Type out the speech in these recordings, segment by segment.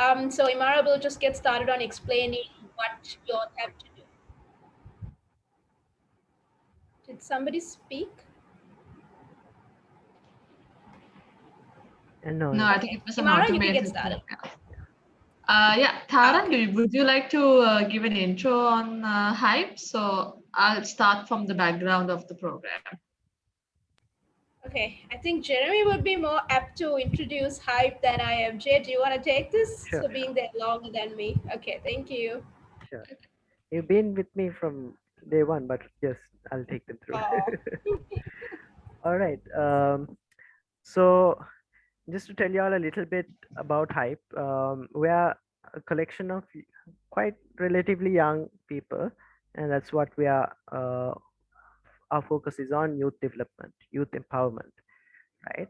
So Imara will just get started on explaining what you'll have to do. Did somebody speak? No, No, I think Okay, it was an Imara, you can get automated thing. started. Yeah, Tara, Okay. would you like to give an intro on Hype? So I'll start from the background of the program. Okay, I think Jeremy would be more apt to introduce Hype than I am. Jay, do you want to take this? sure, So being there longer than me. Okay, thank you. sure. You've been with me from day one, but yes, I'll take them through. Oh, All right. So just to tell you all a little bit about Hype, we are a collection of quite relatively young people, and that's what we are. Our focus is on youth development, youth empowerment, right?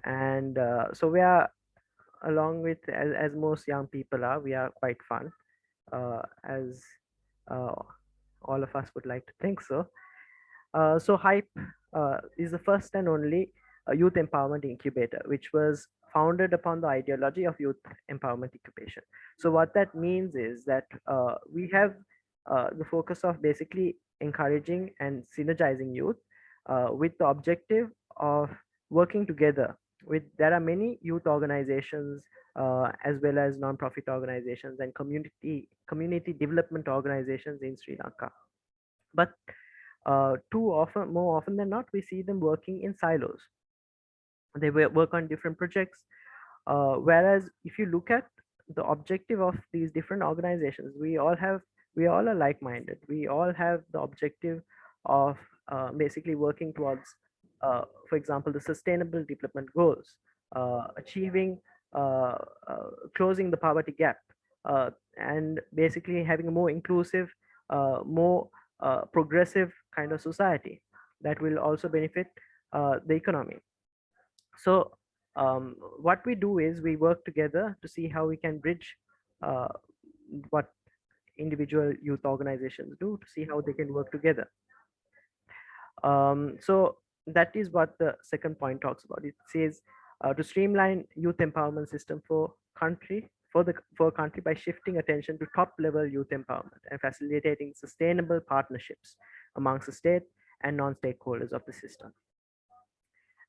And so we are, along with as most young people are, we are quite fun, as uh, all of us would like to think so. So Hype is the first and only youth empowerment incubator, which was founded upon the ideology of youth empowerment incubation. So what that means is that we have the focus of basically encouraging and synergizing youth with the objective of working together. With there are many youth organizations as well as non-profit organizations and community development organizations in Sri Lanka, but more often than not, we see them working in silos. They work on different projects. Whereas if you look at the objective of these different organizations, we all are like-minded. We all have the objective of basically working towards, for example, the sustainable development goals, achieving, uh, closing the poverty gap, and basically having a more inclusive, more progressive kind of society that will also benefit the economy. So what we do is we work together to see how we can bridge uh, what individual youth organizations do, to see how they can work together. So that is what the second point talks about. It says to streamline youth empowerment system for a country by shifting attention to top level youth empowerment and facilitating sustainable partnerships amongst the state and non-stakeholders of the system.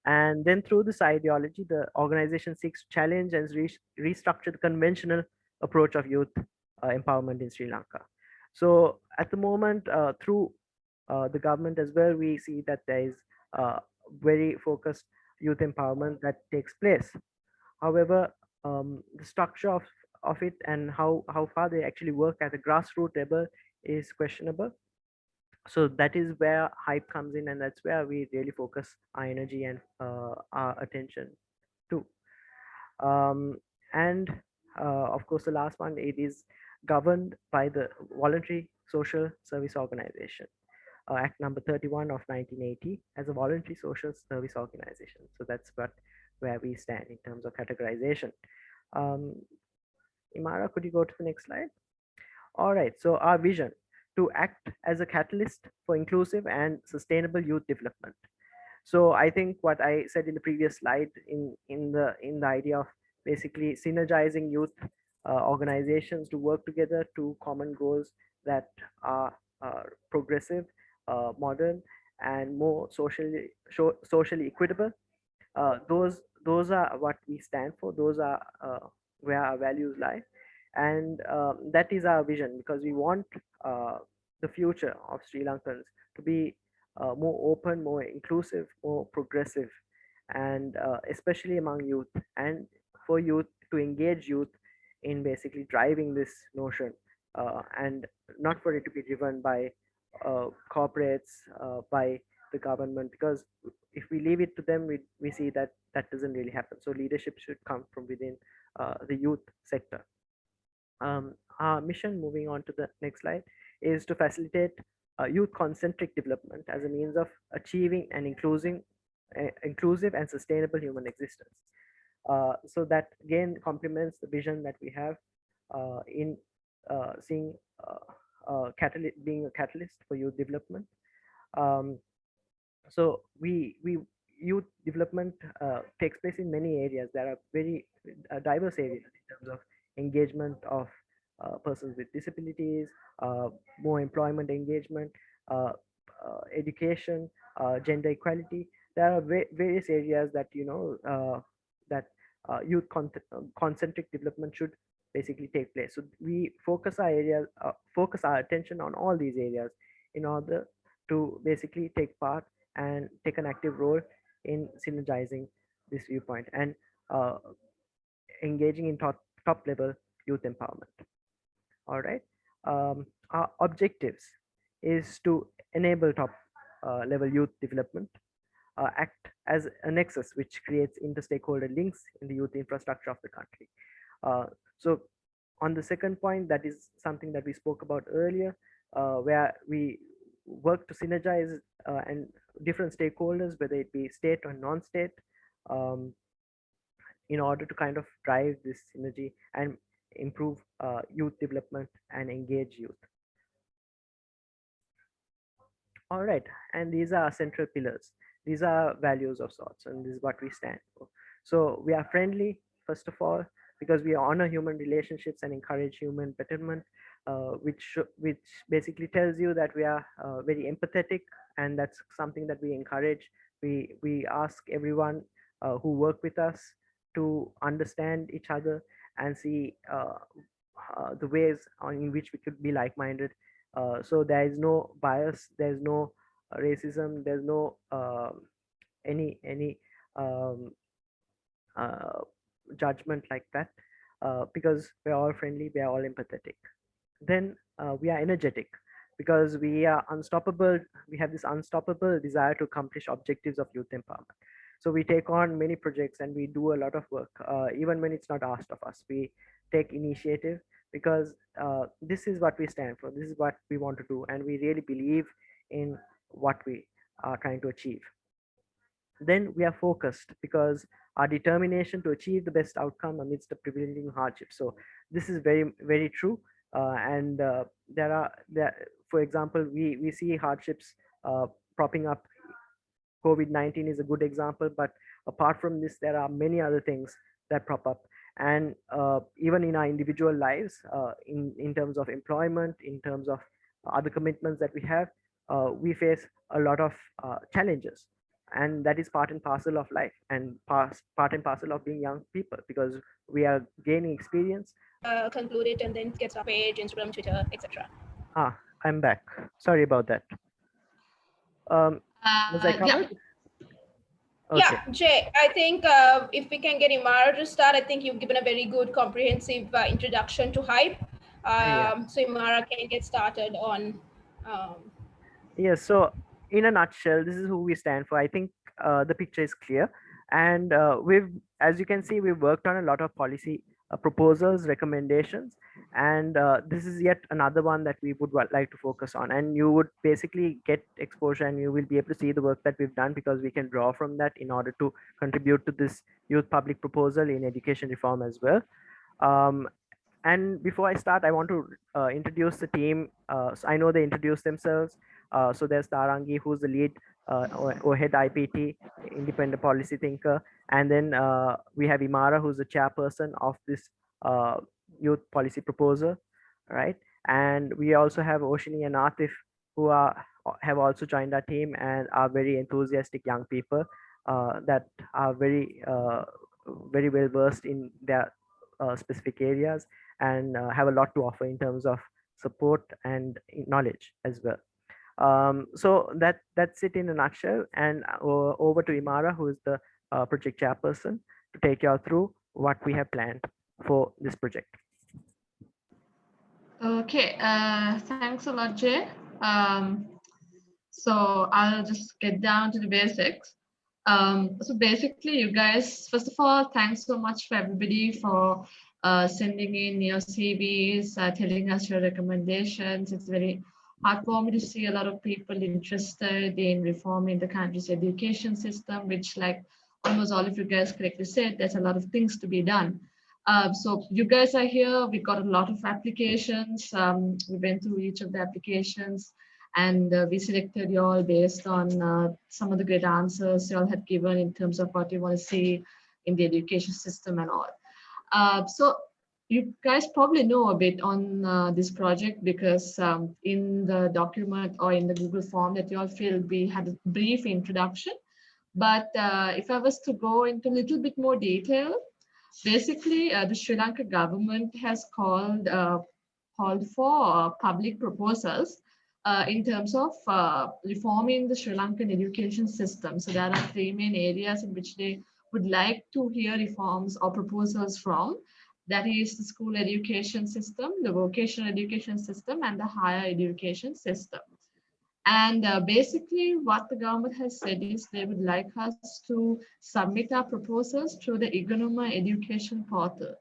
And then through this ideology, the organization seeks to challenge and restructure the conventional approach of youth empowerment in Sri Lanka. So at the moment, through the government as well, we see that there is very focused youth empowerment that takes place. However, the structure of it and how far they actually work at a grassroots level is questionable. So that is where Hype comes in, and that's where we really focus our energy and our attention to. And of course, the last one, it is governed by the Voluntary Social Service Organization, Act number 31 of 1980, as a voluntary social service organization. So that's where we stand in terms of categorization. um, Imara, could you go to the next slide? All right, so our vision: to act as a catalyst for inclusive and sustainable youth development. So I think what I said in the previous slide, in the idea of basically synergizing youth organizations to work together to common goals that are progressive, modern, and more socially equitable. Those are what we stand for. Those are where our values lie, and that is our vision, because we want the future of Sri Lankans to be more open, more inclusive, more progressive, and especially among youth, and for youth to engage youth in basically driving this notion, and not for it to be driven by corporates, by the government, because if we leave it to them, we see that that doesn't really happen. So leadership should come from within the youth sector. Our mission, moving on to the next slide, is to facilitate youth-concentric development as a means of achieving an inclusive and sustainable human existence. So that again complements the vision that we have in seeing being a catalyst for youth development. Um, so we youth development takes place in many areas. There are very diverse areas in terms of engagement of persons with disabilities, more employment engagement, education, gender equality. There are various areas that that youth concentric development should basically take place. So we focus our attention on all these areas in order to basically take part and take an active role in synergizing this viewpoint and uh, engaging in top level youth empowerment. All right. Our objectives is to enable top level youth development, act as a nexus which creates inter-stakeholder links in the youth infrastructure of the country. So on the second point, that is something that we spoke about earlier, where we work to synergize and different stakeholders, whether it be state or non-state, um, in order to kind of drive this synergy and improve youth development and engage youth. All right, and these are central pillars. These are values of sorts, and this is what we stand for. So we are friendly, first of all, because we honor human relationships and encourage human betterment, which basically tells you that we are very empathetic, and that's something that we encourage. We ask everyone who work with us to understand each other and see the ways in which we could be like-minded. So there is no bias, there's no racism, there's no any um, uh, judgment like that, because we're all friendly, we're all empathetic. Then we are energetic because we are unstoppable. We have this unstoppable desire to accomplish objectives of youth empowerment. So we take on many projects and we do a lot of work, even when it's not asked of us. We take initiative because this is what we stand for. This is what we want to do, and we really believe in what we are trying to achieve. Then we are focused because our determination to achieve the best outcome amidst the prevailing hardship. So this is very true. And there, for example, we see hardships propping up. COVID-19 is a good example, but apart from this, there are many other things that prop up. And even in our individual lives, in terms of employment, in terms of other commitments that we face a lot of challenges. And that is part and parcel of life, and part and parcel of being young people, because we are gaining experience. Conclude it and then get our page, Instagram, Twitter, etc. I'm back. Sorry about that. Was I covered? Yeah. Okay. Yeah, Jay, I think if we can get Imara to start, I think you've given a very good comprehensive introduction to hype. Yeah. So Imara can get started on. Yes. So in a nutshell, this is who we stand for. I think the picture is clear, and as you can see, we've worked on a lot of policy proposals, recommendations, and this is yet another one that we would like to focus on. And you would basically get exposure, and you will be able to see the work that we've done, because we can draw from that in order to contribute to this youth public proposal in education reform as well. And before I start, I want to introduce the team. So I know they introduced themselves. So there's Tarangi, who's the lead or head IPT, independent policy thinker. And then we have Imara, who's the chairperson of this uh, youth policy proposal, right? And we also have Oshini and Atif, who have also joined our team and are very enthusiastic young people that are very well versed in their specific areas, and have a lot to offer in terms of support and knowledge as well. So that's it in a nutshell. And over to Imara, who is the project chairperson, to take you all through what we have planned for this project. Okay, thanks a lot, Jay. So I'll just get down to the basics. So basically, you guys, first of all, thanks so much for everybody for sending in your CVs, telling us your recommendations. It's very heartwarming to see a lot of people interested in reforming the country's education system, which, like almost all of you guys correctly said, there's a lot of things to be done. So you guys are here. We got a lot of applications. We went through each of the applications, and we selected you all based on some of the great answers you all had given in terms of what you want to see in the education system and all. So you guys probably know a bit on this project because in the document or in the Google form that you all filled, we had a brief introduction. But if I was to go into a little bit more detail, basically the Sri Lanka government has called for public proposals in terms of reforming the Sri Lankan education system. So there are three main areas in which they would like to hear reforms or proposals from. That is the school education system, the vocational education system, and the higher education system. And basically, what the government has said is they would like us to submit our proposals through the Iganuma education portal.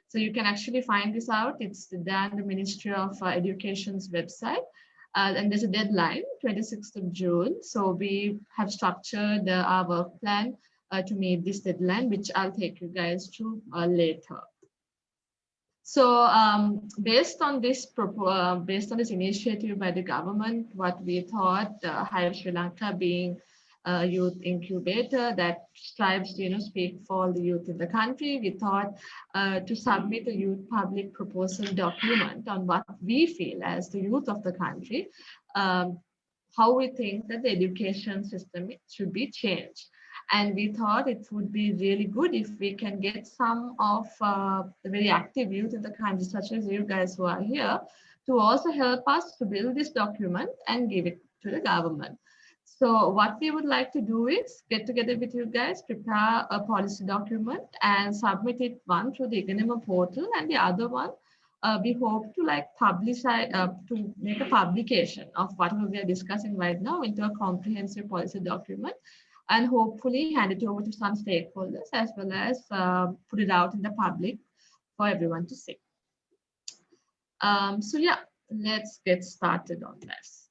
So you can actually find this out. It's there on the Ministry of Education's website. And there's a deadline, 26th of June. So we have structured our work plan to meet this deadline, which I'll take you guys to later. So based on this initiative by the government, what we thought, Higher Sri Lanka being a youth incubator that strives to speak for all the youth in the country, we thought to submit a youth public proposal document on what we feel as the youth of the country, how we think that the education system should be changed. And we thought it would be really good if we can get some of the very active youth in the country, such as you guys who are here, to also help us to build this document and give it to the government. So what we would like to do is get together with you guys, prepare a policy document and submit it, one through the Iganima portal and the other one we hope to publish to make a publication of whatever we are discussing right now into a comprehensive policy document, and hopefully hand it over to some stakeholders as well as put it out in the public for everyone to see. So yeah, let's get started on this.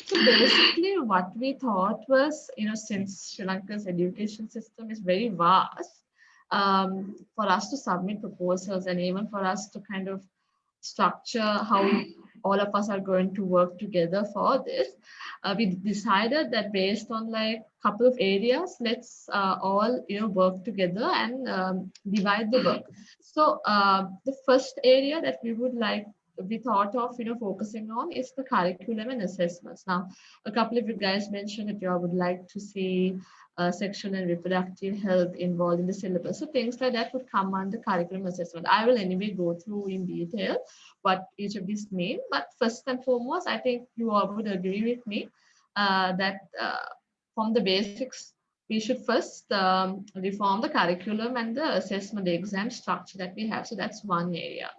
So basically what we thought was, since Sri Lanka's education system is very vast, for us to submit proposals and even for us to kind of structure how all of us are going to work together for this, we decided that based on a couple of areas, let's all work together and divide the work. So the first area that we thought of focusing on is the curriculum and assessments. Now, a couple of you guys mentioned that you all would like to see sexual and reproductive health involved in the syllabus. So things like that would come under curriculum assessment. I will anyway go through in detail what each of these mean. But first and foremost, I think you all would agree with me that from the basics, we should first reform the curriculum and the assessment, the exam structure that we have. So that's one area.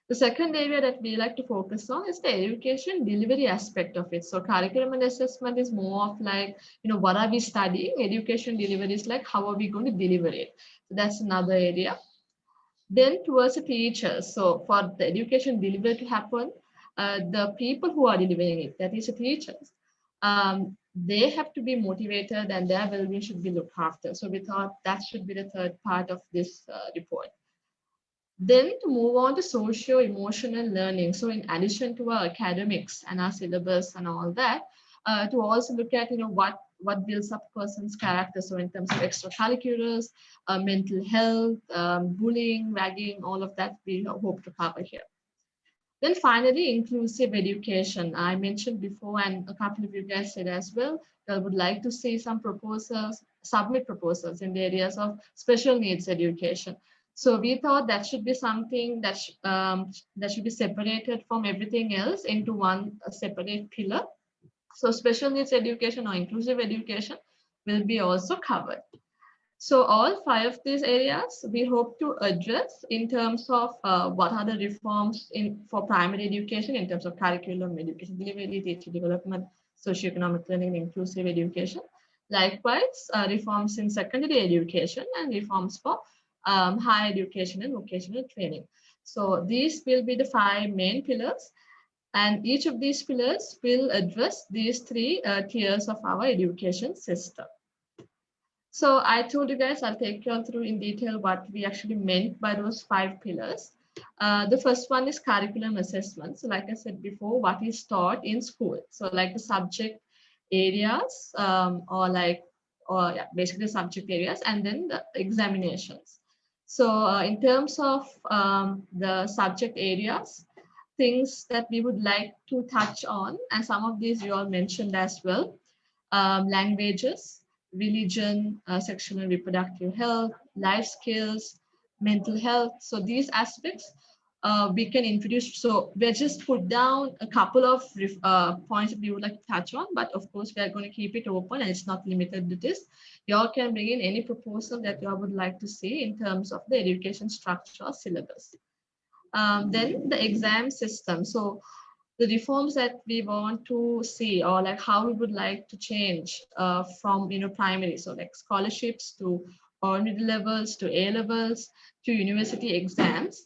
The second area that we like to focus on is the education delivery aspect of it. So curriculum and assessment is more of what are we studying? Education delivery is how are we going to deliver it? So that's another area. Then towards the teachers. So for the education delivery to happen, the people who are delivering it, that is the teachers, they have to be motivated and their well-being should be looked after. So we thought that should be the third part of this report. Then to move on to socio-emotional learning. So in addition to our academics and our syllabus and all that, to also look at what builds up a person's character. So in terms of extracurriculars, mental health, bullying, ragging, all of that we hope to cover here. Then finally, inclusive education. I mentioned before, and a couple of you guys said as well, I would like to see some proposals, submit proposals in the areas of special needs education. So we thought that should be something that should be separated from everything else into one separate pillar. So special needs education or inclusive education will be also covered. So all five of these areas we hope to address in terms of what are the reforms for primary education in terms of curriculum, education delivery, teacher development, socioeconomic learning, inclusive education. Likewise, reforms in secondary education and reforms for higher education and vocational training. So these will be the five main pillars, and each of these pillars will address these three tiers of our education system. So I told you guys, I'll take you all through in detail what we actually meant by those five pillars. The first one is curriculum assessment. So like I said before, what is taught in school. So like the subject areas basically subject areas, and then the examinations. So in terms of the subject areas, things that we would like to touch on, and some of these you all mentioned as well, languages, religion, sexual and reproductive health, life skills, mental health. So these aspects we can introduce. So we just put down a couple of points that we would like to touch on, but of course we are going to keep it open and it's not limited to this. You all can bring in any proposal that you all would like to see in terms of the education structure or syllabus. Then the exam system. So the reforms that we want to see, or like how we would like to change from primary, so like scholarships to or middle levels to A levels to university exams,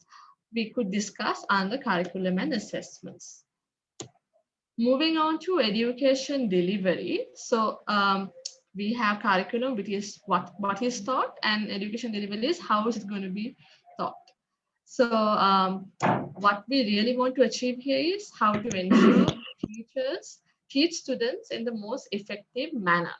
we could discuss under curriculum and assessments. Moving on to education delivery. So we have curriculum, which is what is taught, and education delivery is how is it going to be taught. So what we really want to achieve here is how to ensure teachers teach students in the most effective manner.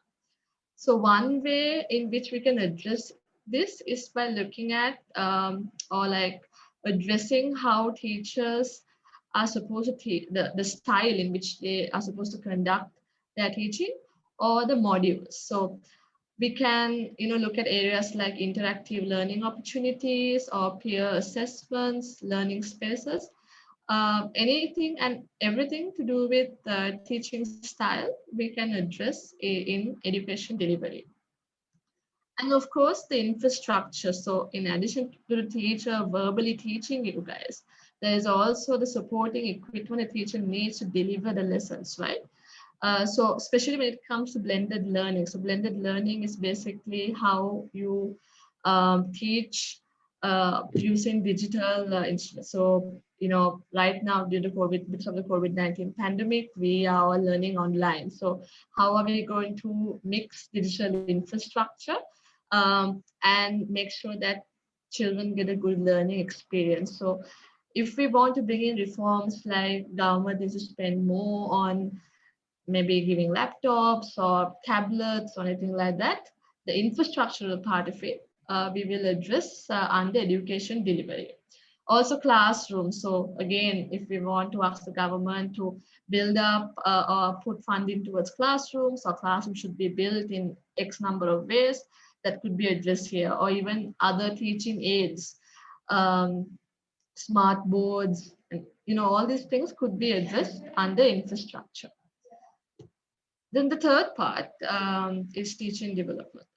So one way in which we can address this is by looking at or like addressing how teachers are supposed to teach, the style in which they are supposed to conduct their teaching or the modules. So we can look at areas like interactive learning opportunities or peer assessments, learning spaces, anything and everything to do with teaching style we can address in education delivery. And of course, the infrastructure. So in addition to the teacher verbally teaching you guys, there is also the supporting equipment a teacher needs to deliver the lessons, right? So especially when it comes to blended learning. So blended learning is basically how you teach using digital instruments. So, right now due to COVID, because of the COVID-19 pandemic, we are all learning online. So how are we going to mix digital infrastructure and make sure that children get a good learning experience? So if we want to bring in reforms like government needs to spend more on maybe giving laptops or tablets or anything like that, the infrastructural part of it, we will address under education delivery. Also classrooms. So again, if we want to ask the government to build up or put funding towards classrooms, or classrooms should be built in X number of ways, that could be addressed here, or even other teaching aids, um, smart boards, and all these things could be addressed under infrastructure. Then the third part is teaching development.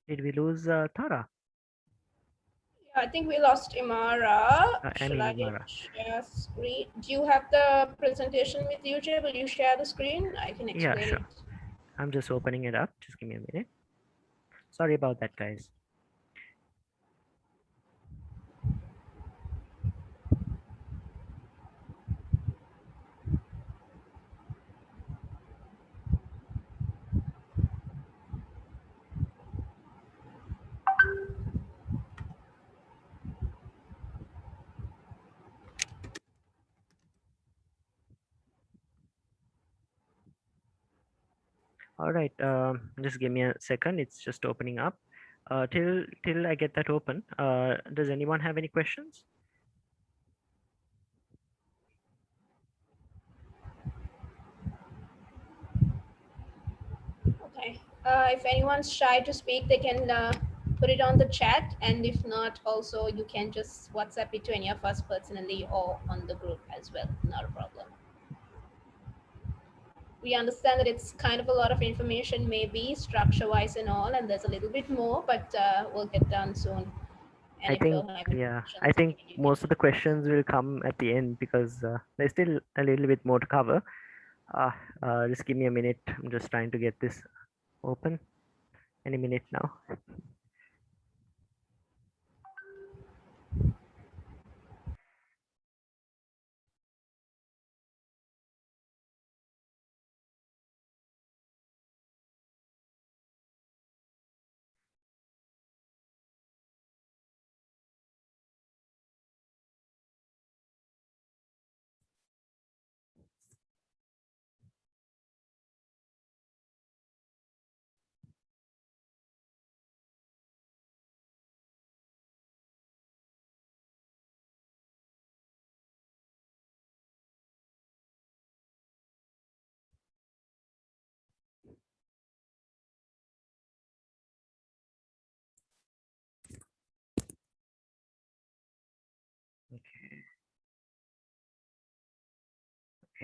Did we lose Tara? Yeah, I think we lost Imara. I Shall mean, I Imara. share screen? Do you have the presentation with you, Jay? Will you share the screen? I can Yeah, explain sure. it. I'm just opening it up. Just give me a minute. Sorry about that, guys. All right. Just give me a second. It's just opening up. Till I get that open. Does anyone have any questions? Okay. If anyone's shy to speak, they can put it on the chat, and if not, also you can just WhatsApp it to any of us personally or on the group as well. Not a problem. We understand that it's kind of a lot of information, maybe structure-wise and all, and there's a little bit more, but we'll get done soon. And I if you think, all have any yeah, I questions, think you can most of the questions will come at the end because there's still a little bit more to cover. Just give me a minute. I'm just trying to get this open. Any minute now.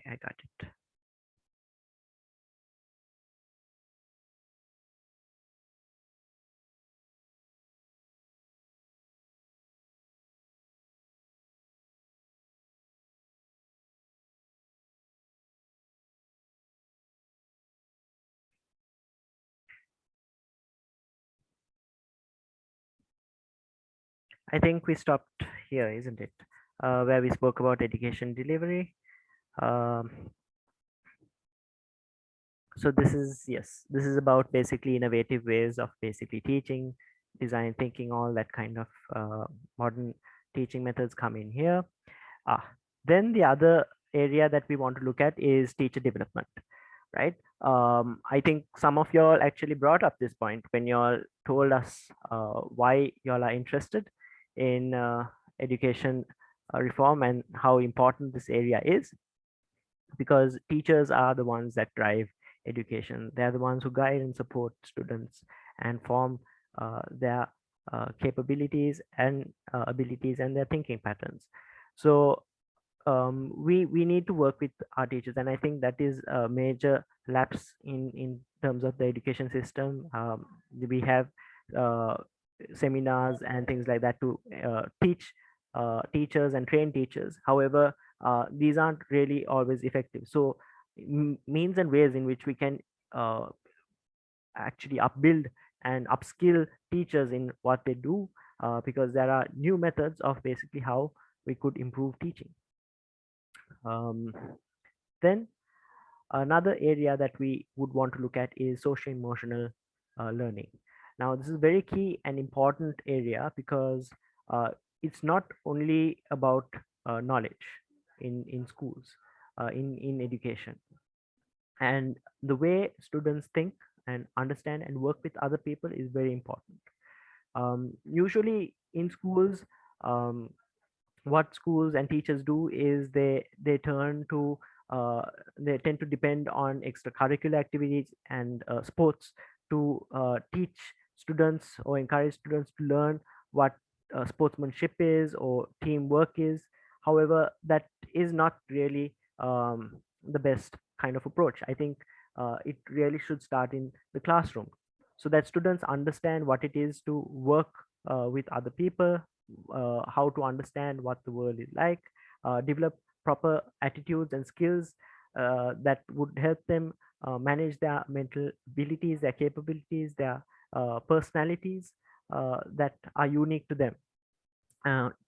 I got it. I think we stopped here, isn't it? Where we spoke about education delivery. Um, so this is, yes, this is about basically innovative ways of basically teaching, design thinking, all that kind of modern teaching methods come in here. Ah, then the other area that we want to look at is teacher development, right? I think some of y'all actually brought up this point when y'all told us why y'all are interested in education reform and how important this area is, because teachers are the ones that drive education. They're the ones who guide and support students and form their capabilities and abilities and their thinking patterns. So we need to work with our teachers, and I think that is a major lapse in terms of the education system. We have uh, seminars and things like that to teach teachers and train teachers. However, these aren't really always effective. So means and ways in which we can uh, actually upbuild and upskill teachers in what they do, because there are new methods of basically how we could improve teaching. um, then another area that we would want to look at is social emotional learning. Now, this is very key and important area because it's not only about knowledge in schools, in education, and the way students think and understand and work with other people is very important. Usually in schools, um, what schools and teachers do is they turn to uh, they tend to depend on extracurricular activities and sports to teach students or encourage students to learn what sportsmanship is or teamwork is. However, that is not really the best kind of approach. I think it really should start in the classroom so that students understand what it is to work with other people, how to understand what the world is like, develop proper attitudes and skills that would help them manage their mental abilities, their capabilities, their personalities that are unique to them,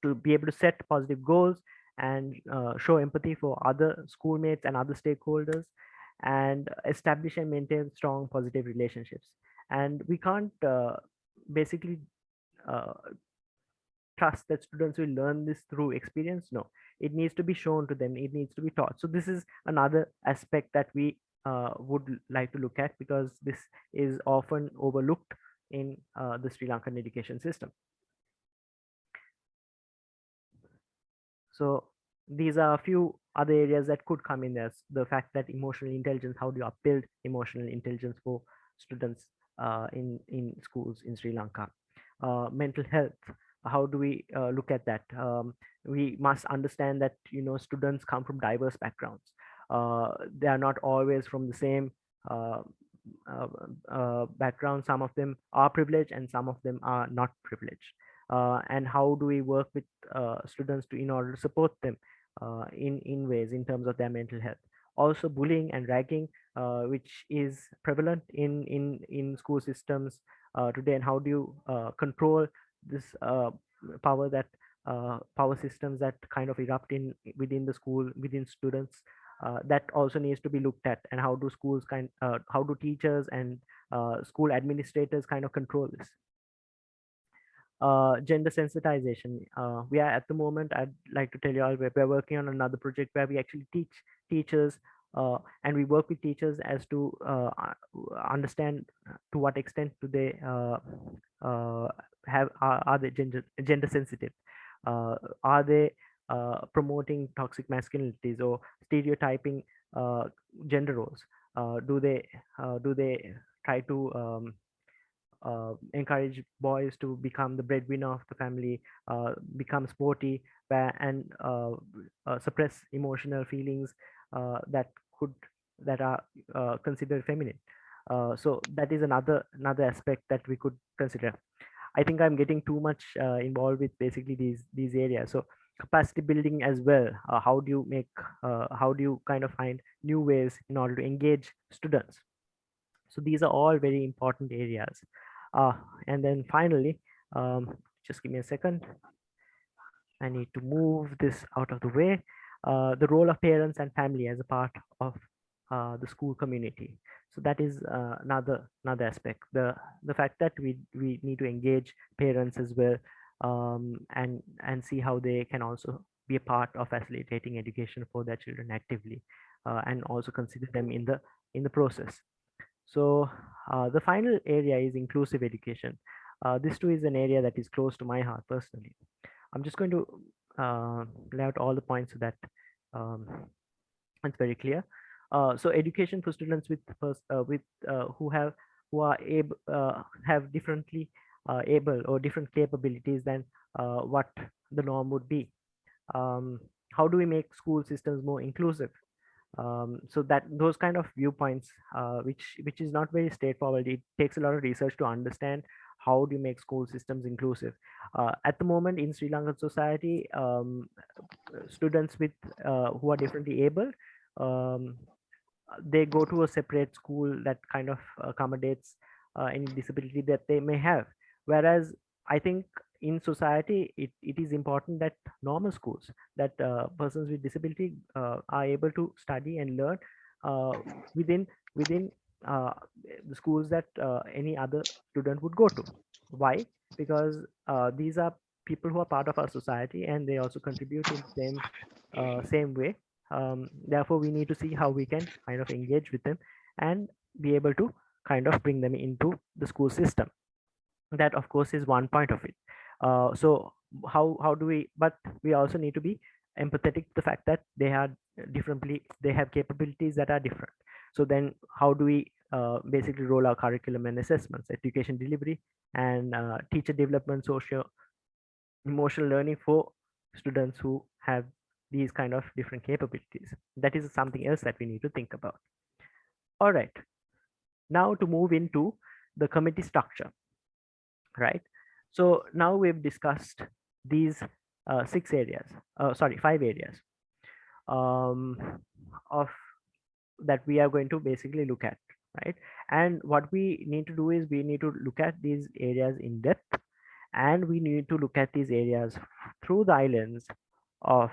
to be able to set positive goals and show empathy for other schoolmates and other stakeholders, and establish and maintain strong positive relationships. And we can't basically uh, trust that students will learn this through experience. No, it needs to be shown to them, it needs to be taught. So this is another aspect that we would like to look at, because this is often overlooked in the Sri Lankan education system. So these are a few other areas that could come in there. The fact that emotional intelligence, how do you upbuild emotional intelligence for students in schools in Sri Lanka? Mental health, how do we look at that? We must understand that students come from diverse backgrounds. They are not always from the same uh, uh, background. Some of them are privileged and some of them are not privileged. And how do we work with students to in order to support them in ways in terms of their mental health? Also bullying and ragging, which is prevalent in school systems today, and how do you control this power systems that kind of erupt in within the school, within students? That also needs to be looked at. And how do how do teachers and school administrators kind of control this? Gender sensitization. We are at the moment, I'd like to tell you all, we're working on another project where we actually teach teachers, and we work with teachers as to understand to what extent do they are they gender sensitive. Are they promoting toxic masculinities or stereotyping uh, gender roles? Do they try to encourage boys to become the breadwinner of the family, become sporty, and suppress emotional feelings that could that are considered feminine. So that is another aspect that we could consider. I think I'm getting too much involved with basically these areas. So capacity building as well. How do you make? How do you kind of find new ways in order to engage students? So these are all very important areas. Uh, and then finally, just give me a second. I need to move this out of the way. The role of parents and family as a part of the school community. So that is another aspect. The fact that we need to engage parents as well, and see how they can also be a part of facilitating education for their children actively, and also consider them in the process. So the final area is inclusive education. This too is an area that is close to my heart personally. I'm just going to lay out all the points so that um, it's very clear. So education for students with who are able have differently able or different capabilities than what the norm would be. Um, how do we make school systems more inclusive? So that those kind of viewpoints, which is not very straightforward. It takes a lot of research to understand how do you make school systems inclusive. At the moment in Sri Lankan society, students with who are differently able, um, they go to a separate school that kind of accommodates any disability that they may have. Whereas I think in society it is important that normal schools, that persons with disability are able to study and learn uh, within uh, the schools that any other student would go to. Why? Because these are people who are part of our society and they also contribute in the same way. Therefore, we need to see how we can kind of engage with them and be able to kind of bring them into the school system. That, of course, is one point of it. So how do we? But we also need to be empathetic to the fact that they have capabilities that are different. So then, how do we basically roll our curriculum and assessments, education delivery, and teacher development, social emotional learning for students who have these kind of different capabilities? That is something else that we need to think about. All right, now to move into the committee structure, right? So now we've discussed these six areas, sorry, five areas um, of that we are going to basically look at, right? And what we need to do is we need to look at these areas in depth, and we need to look at these areas through the islands of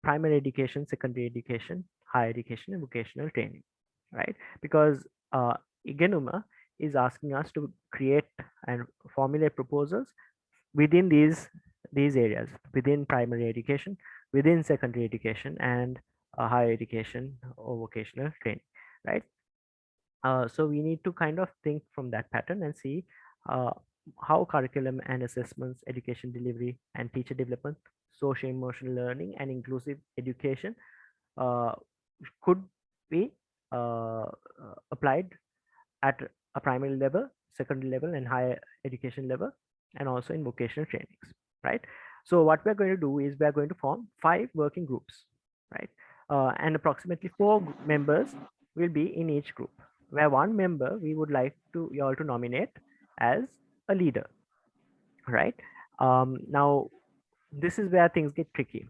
primary education, secondary education, higher education, and vocational training, right? Because Igenuma is asking us to create and formulate proposals within these areas, within primary education, within secondary education, and higher education or vocational training, right? So we need to kind of think from that pattern and see uh, how curriculum and assessments, education delivery, and teacher development, social emotional learning, and inclusive education uh, could be applied at a primary level, secondary level, and higher education level, and also in vocational trainings, right? So what we're going to do is we're going to form 5 working groups, right? And approximately 4 members will be in each group, where one member we would like to you all to nominate as a leader, right? Now this is where things get tricky.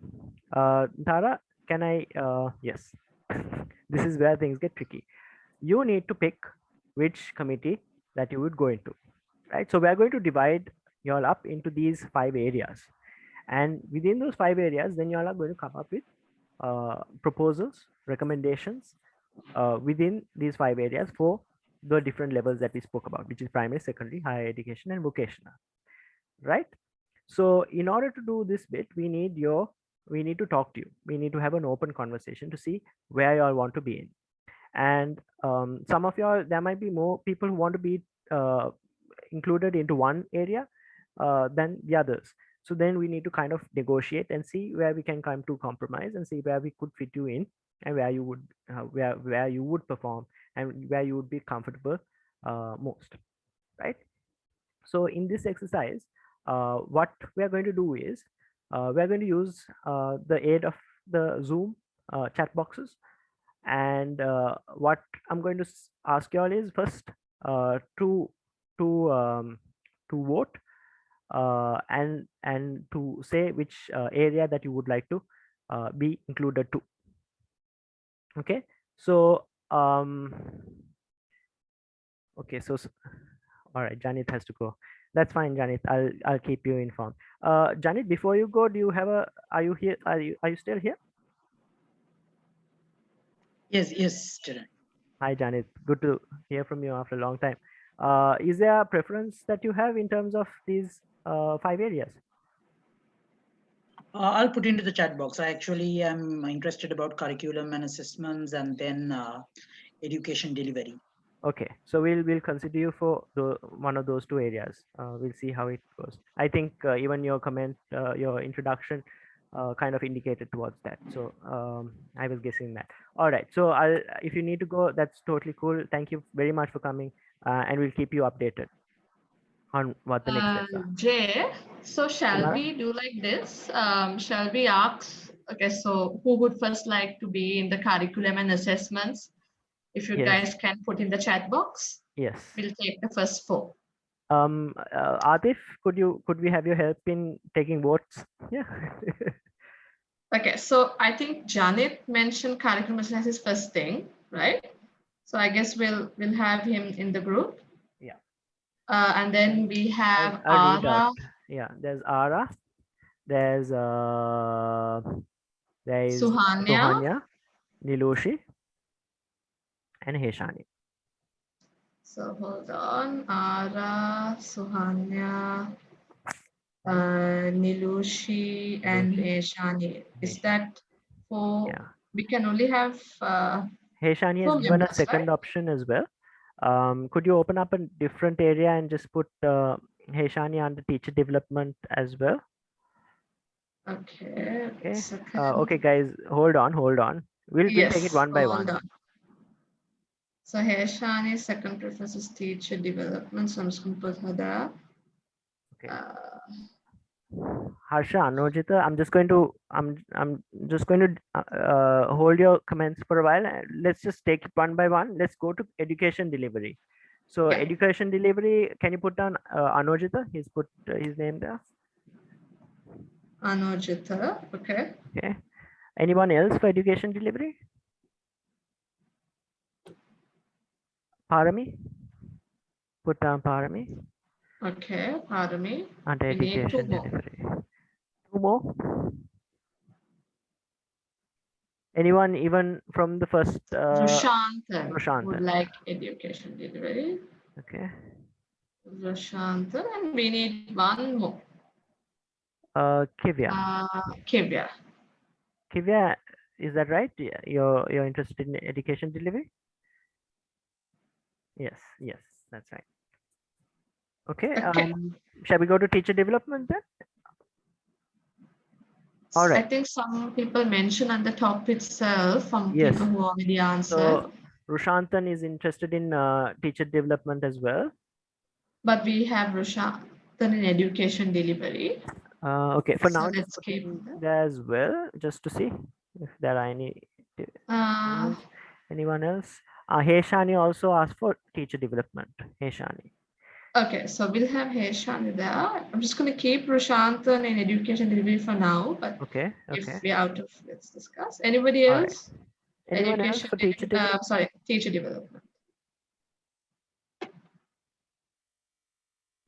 Tara, can I? Yes, this is where things get tricky. You need to pick which committee that you would go into, right? So we are going to divide you all up into these 5 areas, and within those 5 areas, then you all are going to come up with proposals, recommendations within these 5 areas for the different levels that we spoke about, which is primary, secondary, higher education, and vocational, right? So in order to do this bit, we need to talk to you. We need to have an open conversation to see where you all want to be in. And some of y'all, there might be more people who want to be uh, included into one area than the others. So then we need to kind of negotiate and see where we can come to compromise and see where we could fit you in, and where you would where you would perform and where you would be comfortable most, right? So in this exercise, what we are going to do is we're going to use the aid of the Zoom chat boxes. And what I'm going to ask you all is first to to um, to vote and to say which area that you would like to be included to. Okay, so okay, so all right, Janit has to go. That's fine, Janit. I'll keep you informed. Janit, before you go, do you have a? Are you here? Are you still here? Yes, Charan. Hi, Janit. Good to hear from you after a long time. Is there a preference that you have in terms of these 5 areas? I'll put into the chat box. I actually am interested about curriculum and assessments, and then education delivery. Okay, so we'll consider you for one of those 2 areas. We'll see how it goes. I think even your comment, your introduction, kind of indicated towards that. So I was guessing that. All right. So if you need to go, that's totally cool. Thank you very much for coming, and we'll keep you updated on what the next steps are. Jay, so shall Samara? we do like this? Shall we ask, okay, so who would first like to be in the curriculum and assessments? If you Yes. guys can put in the chat box, Yes. we'll take the first 4. Atif, could we have your help in taking votes? Yeah. Okay, so I think Janit mentioned curriculum as his first thing, right? So I guess we'll have him in the group. Yeah. And then we have I'll read Ara. out. Yeah, there's Ara. There's there is Suhanya. Sohanya, Niloshi, and Heshani. So hold on. Ara, Suhanya, Nilushi, and Eshani. Is that for? Yeah. We can only have Heshani has 4 given a members, second right? option as well. Could you open up a different area and just put Heshani under teacher development as well? Okay. Okay. Second. Okay, guys, hold on. We'll take it Yes. one by Hold one. on. So Heshani, second preference is teacher development. So I'm just going to put her there. Okay. Harsha, Anojita, I'm just going to hold your comments for a while. Let's just take it one by one. Let's go to education delivery. So Yeah. education delivery, can you put down Anojita? He's put his name there. Anojita. Okay. Okay. Anyone else for education delivery? Parami? Put down Parami Okay. Pardon me. under We need 2 education more. delivery. 2 more? Anyone even from the first? Rushantan would Rushantan. like education delivery. Okay. Rushantan, and we need 1 more. Kivya. Kivya. Kivya, is that right? Yeah, you're interested in education delivery? Yes, that's right. Okay. Okay. Shall we go to teacher development then? All I right. think some people mentioned on the top itself from Yes. people who already answered. So Rushantan is interested in teacher development as well. But we have Rushantan in education delivery. Okay, for So now, let's just put keep in that. there as well, just to see if there are anyone else. Heshani also asked for teacher development. Heshani. Okay, so we'll have Heshani there. I'm just going to keep Rushantan in education delivery for now, but Okay. if Okay. we're out of, let's discuss. Anybody All right. else? Anyone else for teacher development? Sorry, teacher development.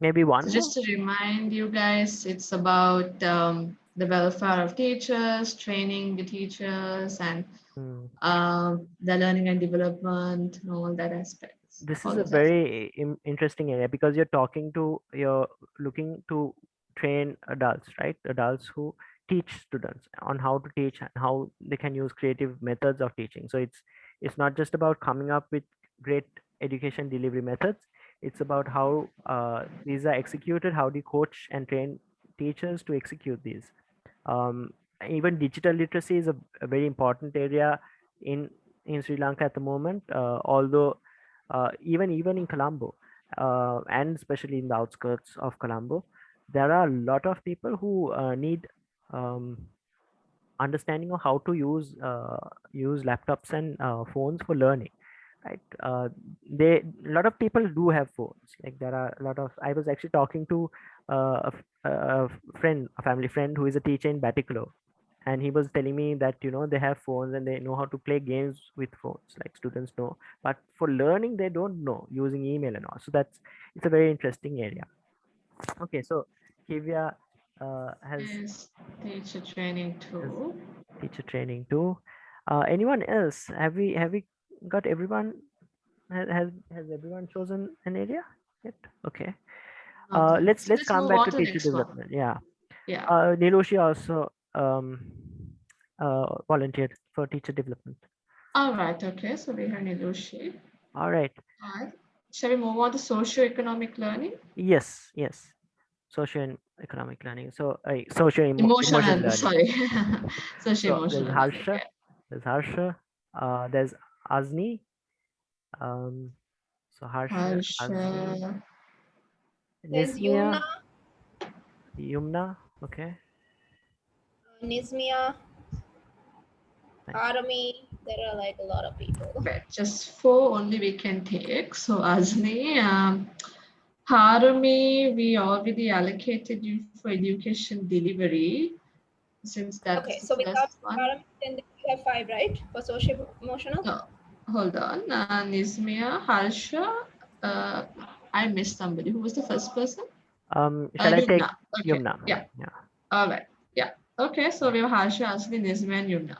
Maybe one So more? just to remind you guys, it's about the welfare of teachers, training the teachers, and the learning and development, and all that aspects. This all is a those aspects. very interesting area because you're looking to train adults, right? Adults who teach students on how to teach and how they can use creative methods of teaching. So it's not just about coming up with great education delivery methods. It's about how these are executed, how do you coach and train teachers to execute these. Even digital literacy is a very important area in Sri Lanka at the moment. Although even in Colombo, and especially in the outskirts of Colombo, there are a lot of people who need understanding of how to use laptops and phones for learning, right? They A lot of people do have phones. Like there are a lot of. I was actually talking to a friend, a family friend who is a teacher in Batticaloa, and he was telling me that they have phones and they know how to play games with phones, like students know, but for learning they don't know using email and all. So it's a very interesting area. Okay, so Kivya has Yes, teacher training has too. teacher training too. Anyone else? Have we got everyone? Has everyone chosen an area yet? Okay. Not yet. Let's So let's let's come move back on to to the teacher next one. development. Yeah. Yeah. Niloshi also volunteered for teacher development. All right. Okay. So we have Nilushi. All right. All right. Shall we move on to socio-economic learning? Yes, yes. Social and economic learning. So, emotion Emotional, learning. sorry. So there's Socio-emotional learning. Harsha, Okay. there's Azni. Um, so Harsha, Azni, Harsha. There's Yumna, Nismia, Yumna. Okay, Nizmia, fine. Arami. There are like a lot of people. Right. Just four only we can take. So Azni, Harami, we already allocated you for education delivery since that's Okay, the so first without one. Arami, then we have five, right? For social emotional. No, hold on. Nizmia, Harsha. Uh, I missed somebody. Who was the first person? Shall I take Yumna. Okay. Yumna? Yeah. Yeah. All right. Yeah. Okay. So we have Harsha, Asli, Nizmia, and Yumna.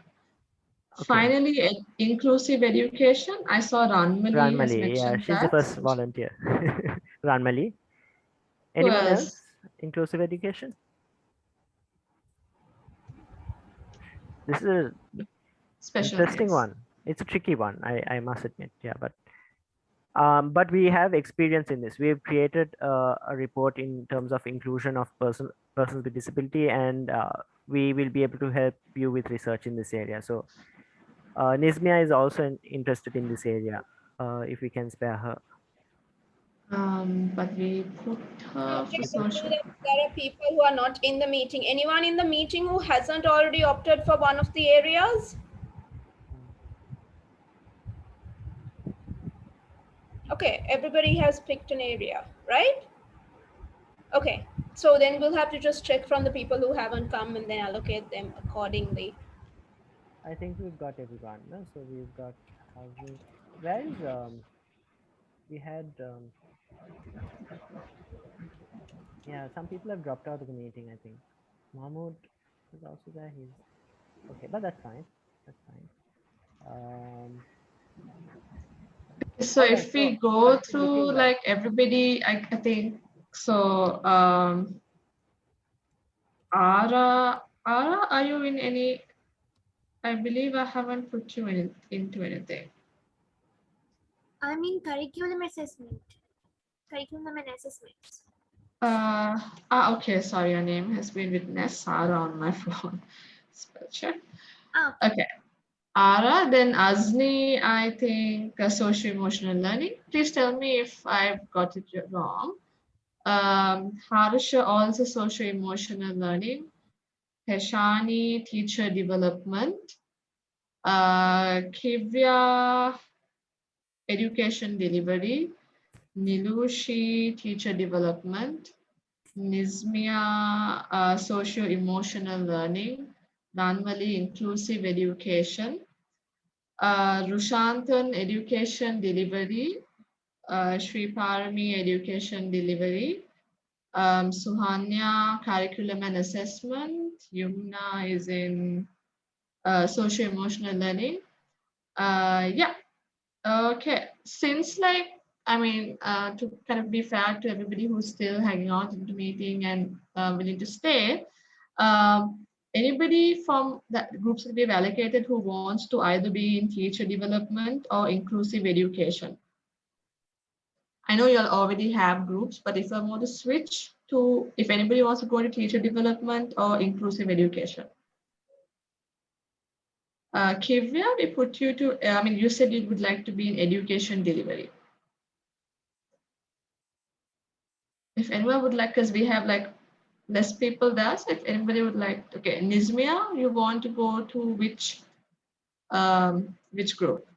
Okay. Finally, inclusive education. I saw Ranmali has Ranmali. Yeah, mentioned she's the that. first volunteer. Ranmali. Who Anyone else? else? Inclusive education. This is a Special interesting needs. one. It's a tricky one. I must admit. Yeah, but we have experience in this. We've created a report in terms of inclusion of persons with disability, and we will be able to help you with research in this area. So Nizmia is also interested in this area. If we can spare her. But we put her Check for and see social. that there are people who are not in the meeting. Anyone in the meeting who hasn't already opted for one of the areas? Okay, everybody has picked an area, right? Okay, so then we'll have to just check from the people who haven't come and then allocate them accordingly. I think we've got everyone. No? So we've got housing. Where is we had yeah, some people have dropped out of the meeting. I think Mahmoud is also there. He's okay, but that's fine. That's fine. So All right. if So we go how's it through looking like? like everybody, I think so. Ara, are you in any? I believe I haven't put you into anything. I mean curriculum assessment. Curriculum and assessments. Okay, sorry, your name has been witnessed, Sarah, on my phone. Spell check. Ah, Okay. Ara, then Azni, I think socio-emotional learning. Please tell me if I've got it wrong. Harsha, also socio-emotional learning. Heshani, teacher development. Kivya, education delivery. Nilushi, teacher development. Nizmia, socio-emotional learning. Ranmali, inclusive education. Rushantan, education delivery. Sri Parami, education delivery. Suhanya, curriculum and assessment. Yumna is in socio-emotional learning. Yeah, okay. Since like, I mean, to kind of be fair to everybody who's still hanging out in the meeting and willing to stay, anybody from that groups that we've allocated who wants to either be in teacher development or inclusive education? I know you'll already have groups, but if I want to switch to, if anybody wants to go into teacher development or inclusive education. Kivya, we put you to, I mean, you said you would like to be in education delivery. If anyone would like, because we have like less people there. So if anybody would like, okay, Nizmia, you want to go to which group?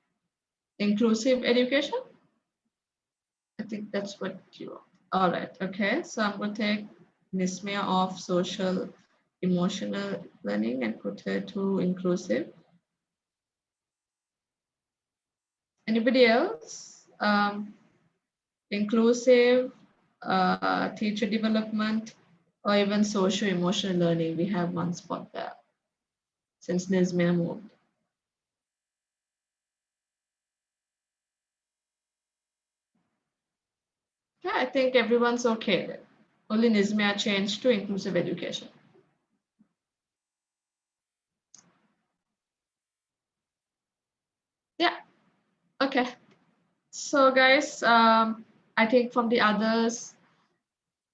Inclusive education? I think that's what you want. All right, okay. So I'm going to take Nizmia off social emotional learning and put her to inclusive. Anybody else? Inclusive, teacher development, or even social emotional learning. We have one spot there since Nizmia moved. Yeah, I think everyone's okay then. Only Nizmia changed to inclusive education. Yeah, okay. So guys, I think from the others,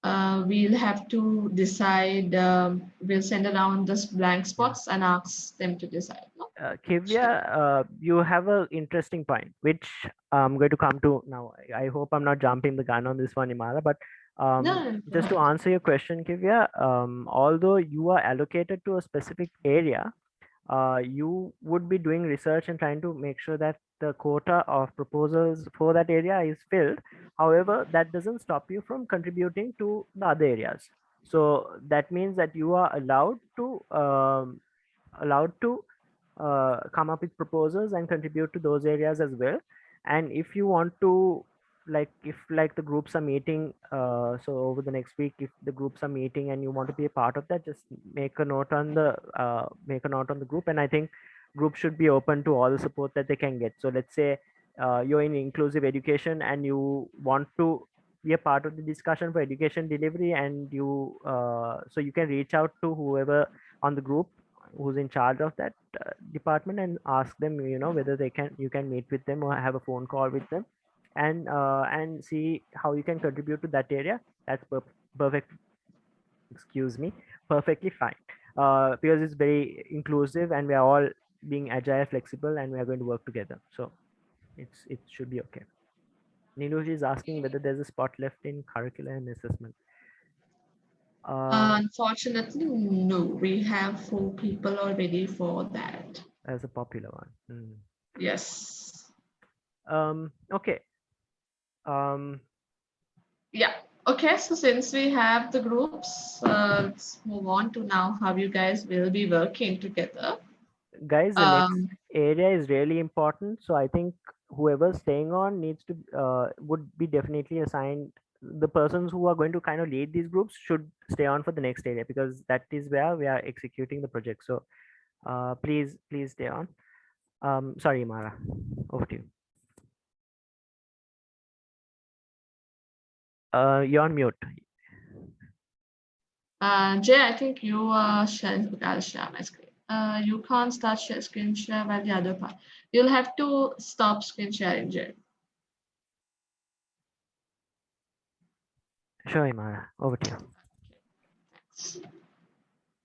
we'll have to decide, we'll send around the blank spots and ask them to decide. No? Kivya, you have an interesting point, which I'm going to come to now. I hope I'm not jumping the gun on this one, Imara, but No, go just to ahead. answer your question, Kivya, although you are allocated to a specific area, you would be doing research and trying to make sure that the quota of proposals for that area is filled. However, that doesn't stop you from contributing to the other areas. So that means that you are allowed to come up with proposals and contribute to those areas as well. And if you want to, like, if like the groups are meeting, so over the next week, if the groups are meeting and you want to be a part of that, just make a note on the group. And I think groups should be open to all the support that they can get. So let's say you're in inclusive education and you want to be a part of the discussion for education delivery, and you so you can reach out to whoever on the group who's in charge of that department and ask them, whether you can meet with them or have a phone call with them, and see how you can contribute to that area. That's perfect, excuse me, perfectly fine, because it's very inclusive and we are all being agile, flexible, and we are going to work together. So it should be okay. Niluji is asking whether there's a spot left in curriculum and assessment. Unfortunately, no. We have 4 people already for that. As a popular one. Yes. Okay. Yeah. Okay, so since we have the groups, let's move on to now how you guys will be working together. Guys, the next Um, area is really important, so I think whoever's staying on needs to would be definitely assigned. The persons who are going to kind of lead these groups should stay on for the next area, because that is where we are executing the project. So please stay on. Sorry, Mara, over to you. You're on mute. Jay, I think you are sharing. Okay, I'll share my screen. You can't start screen share while the other part. You'll have to stop screen sharing, Jay. Sure, Mara, over to you. Thanks.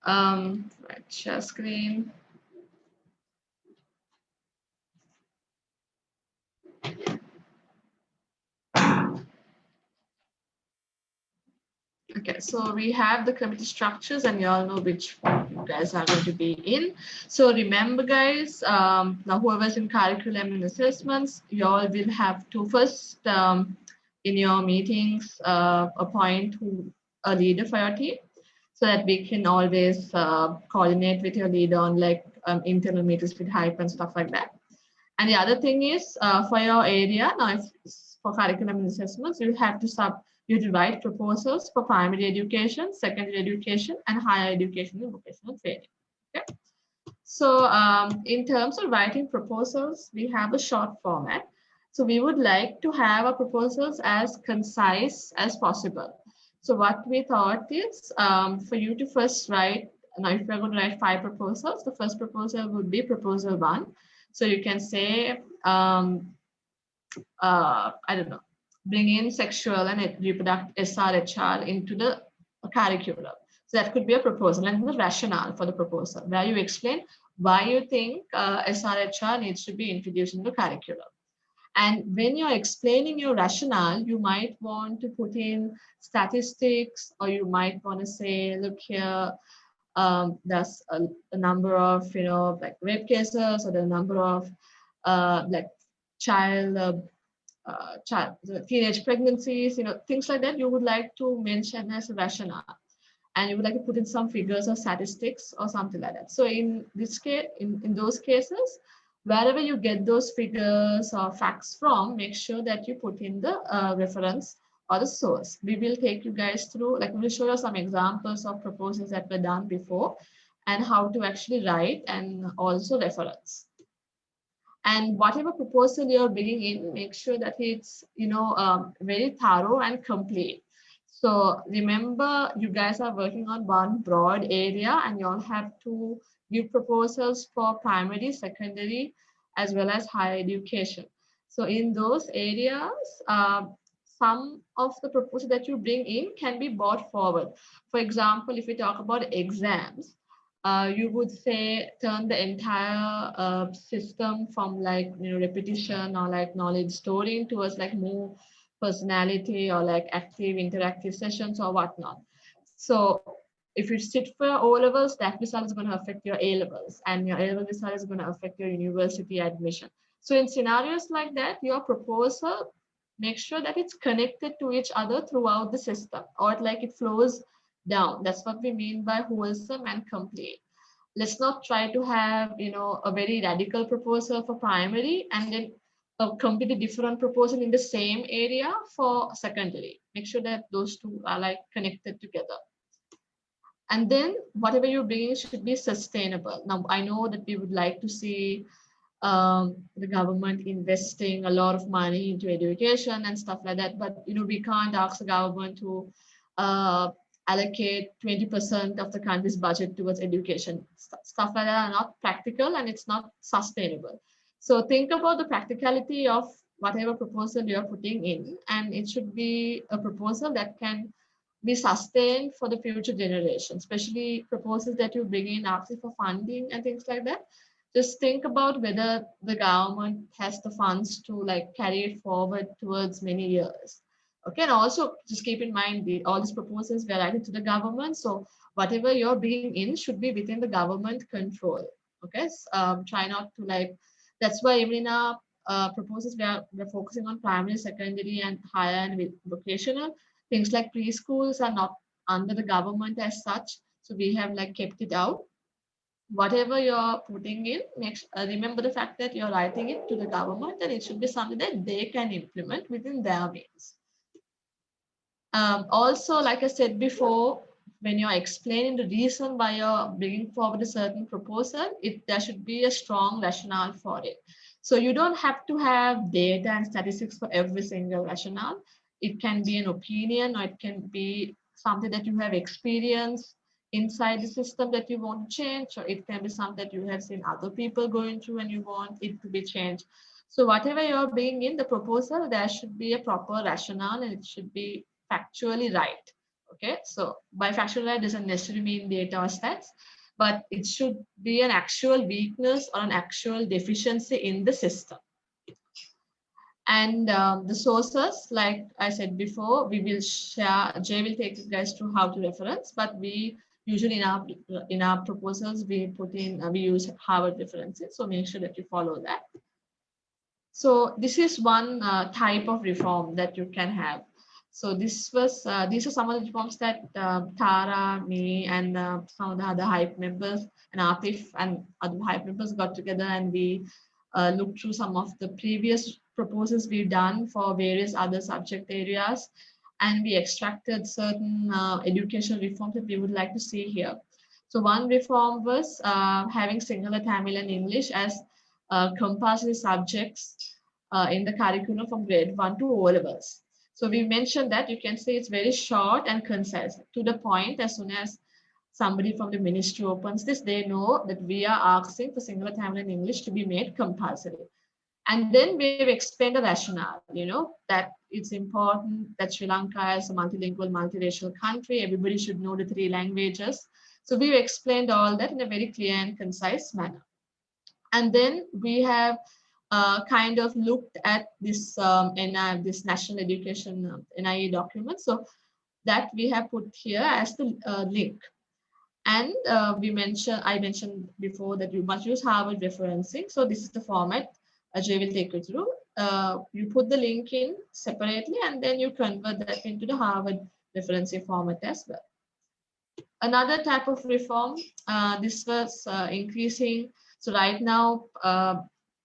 Right, share screen. Okay, so we have the committee structures and you all know which one you guys are going to be in. So remember guys, now whoever's in curriculum and assessments, you all will have to first in your meetings appoint a leader for your team so that we can always coordinate with your leader on like internal meetings with hype and stuff like that. And the other thing is for your area, now if for curriculum and assessments, you write proposals for primary education, secondary education, and higher education and vocational training. Okay. So in terms of writing proposals, we have a short format. So we would like to have our proposals as concise as possible. So what we thought is for you to first write, now if we're going to write 5 proposals, the first proposal would be proposal 1. So you can say, I don't know, bring in sexual and reproductive SRHR into the curriculum. So that could be a proposal and the rationale for the proposal, where you explain why you think SRHR needs to be introduced into the curriculum. And when you're explaining your rationale, you might want to put in statistics, or you might want to say, look here, there's a number of, like rape cases, or the number of like child, teenage pregnancies, things like that. You would like to mention as a rationale, and you would like to put in some figures or statistics or something like that. So in this case, in those cases, wherever you get those figures or facts from, make sure that you put in the reference or the source. We will take you guys through, like we will show you some examples of proposals that were done before and how to actually write and also reference. And whatever proposal you're bringing in, make sure that it's very thorough and complete. So remember, you guys are working on one broad area, and you all have to give proposals for primary, secondary, as well as higher education. So in those areas, some of the proposals that you bring in can be brought forward. For example, if we talk about exams, you would say turn the entire system from like repetition or like knowledge storing towards like more personality or like active interactive sessions or whatnot. So if you sit for O levels, that result is going to affect your A levels, and your A level result is going to affect your university admission. So in scenarios like that, your proposal, make sure that it's connected to each other throughout the system, or like it flows down. That's what we mean by wholesome and complete. Let's not try to have a very radical proposal for primary and then a completely different proposal in the same area for secondary. Make sure that those two are like connected together. And then whatever you're bringing should be sustainable. Now, I know that we would like to see the government investing a lot of money into education and stuff like that, but we can't ask the government to allocate 20% of the country's budget towards education. Stuff like that are not practical, and it's not sustainable. So think about the practicality of whatever proposal you're putting in, and it should be a proposal that can be sustained for the future generation, especially proposals that you bring in asking for funding and things like that. Just think about whether the government has the funds to like carry it forward towards many years. Okay, and also just keep in mind all these proposals were writing to the government. So whatever you're bringing in should be within the government control. Okay, try not to like, that's why even in our proposals, we're focusing on primary, secondary, and higher and vocational. Things like preschools are not under the government as such. So we have like kept it out. Whatever you're putting in, remember the fact that you're writing it to the government, and it should be something that they can implement within their means. Also, like I said before, when you're explaining the reason why you're bringing forward a certain proposal, there should be a strong rationale for it. So you don't have to have data and statistics for every single rationale. It can be an opinion, or it can be something that you have experienced inside the system that you want to change, or it can be something that you have seen other people going through and you want it to be changed. So whatever you're bringing in the proposal, there should be a proper rationale, and it should be factually right. Okay, so by factually right doesn't necessarily mean data or stats, but it should be an actual weakness or an actual deficiency in the system. And the sources, like I said before, we will share, Jay will take you guys through how to reference, but we usually in our proposals, we use Harvard references. So make sure that you follow that. So this is one type of reform that you can have. So these are some of the reforms that Tara, me, and some of the other hype members and Atif and other hype members got together, and we looked through some of the previous proposals we've done for various other subject areas, and we extracted certain educational reforms that we would like to see here. So one reform was having Sinhala, Tamil, and English as compulsory subjects in the curriculum from grade 1 to O levels. So we mentioned that you can say it's very short and concise, to the point. As soon as somebody from the ministry opens this, they know that we are asking for Sinhala, Tamil, and English to be made compulsory. And then we've explained the rationale, that it's important that Sri Lanka is a multilingual, multiracial country. Everybody should know the 3 languages. So we've explained all that in a very clear and concise manner. And then we have kind of looked at this this national education NIE document. So that we have put here as the link. And I mentioned before that you must use Harvard referencing. So this is the format Jay will take you through. You put the link in separately and then you convert that into the Harvard referencing format as well. Another type of reform, this was increasing. So right now,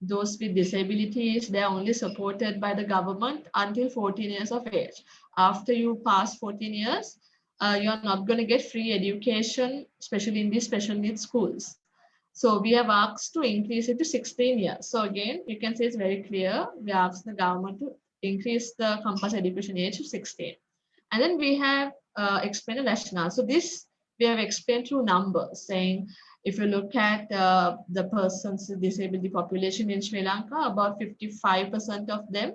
those with disabilities, they're only supported by the government until 14 years of age. After you pass 14 years, you're not going to get free education, especially in these special needs schools. So we have asked to increase it to 16 years. So again, you can see it's very clear. We asked the government to increase the compulsory education age to 16. And then we have explained the rationale. So this we have explained through numbers, saying if you look at the persons with disability population in Sri Lanka, about 55% of them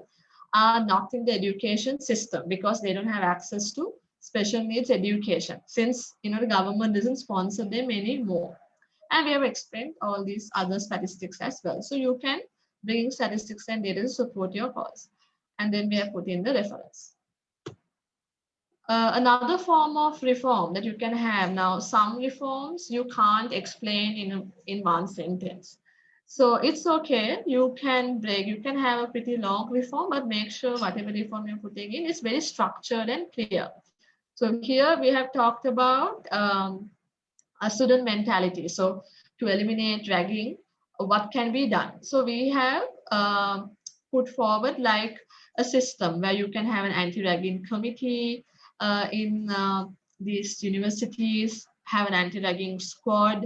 are not in the education system because they don't have access to special needs education, since the government doesn't sponsor them anymore. And we have explained all these other statistics as well. So you can bring statistics and data to support your cause. And then we have put in the reference. Another form of reform that you can have now, some reforms you can't explain in one sentence. So it's okay, you can have a pretty long reform, but make sure whatever reform you're putting in is very structured and clear. So here we have talked about a student mentality. So to eliminate ragging, what can be done? So we have put forward like a system where you can have an anti-ragging committee in these universities, have an anti-ragging squad,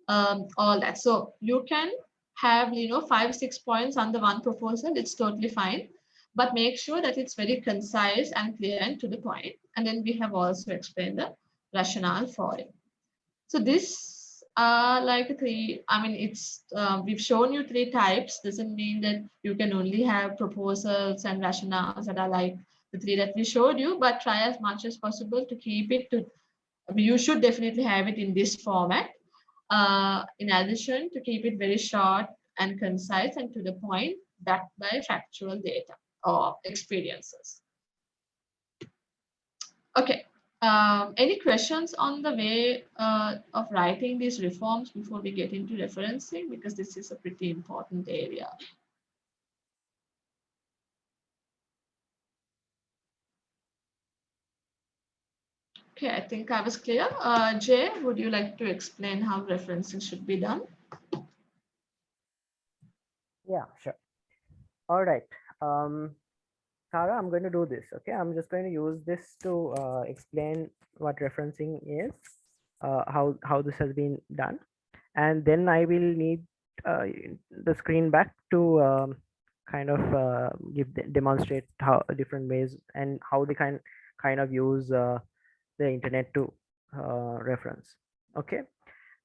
all that. So you can have 5-6 points under one proposal. It's totally fine, but make sure that it's very concise and clear and to the point. And then we have also explained the rationale for it. So this are like three, I mean, it's we've shown you three types. Doesn't mean that you can only have proposals and rationales that are like the three that we showed you, but try as much as possible to keep it to, I mean, you should definitely have it in this format. In addition, to keep it very short and concise and to the point, backed by factual data or experiences. Okay. Any questions on the way of writing these reforms before we get into referencing? Because this is a pretty important area. Okay, I think I was clear. Jay, would you like to explain how referencing should be done? Yeah, sure. All right. Sarah, I'm going to do this. Okay, I'm just going to use this to explain what referencing is, how this has been done, and then I will need the screen back to kind of demonstrate how different ways and how they kind of use the internet to reference. Okay,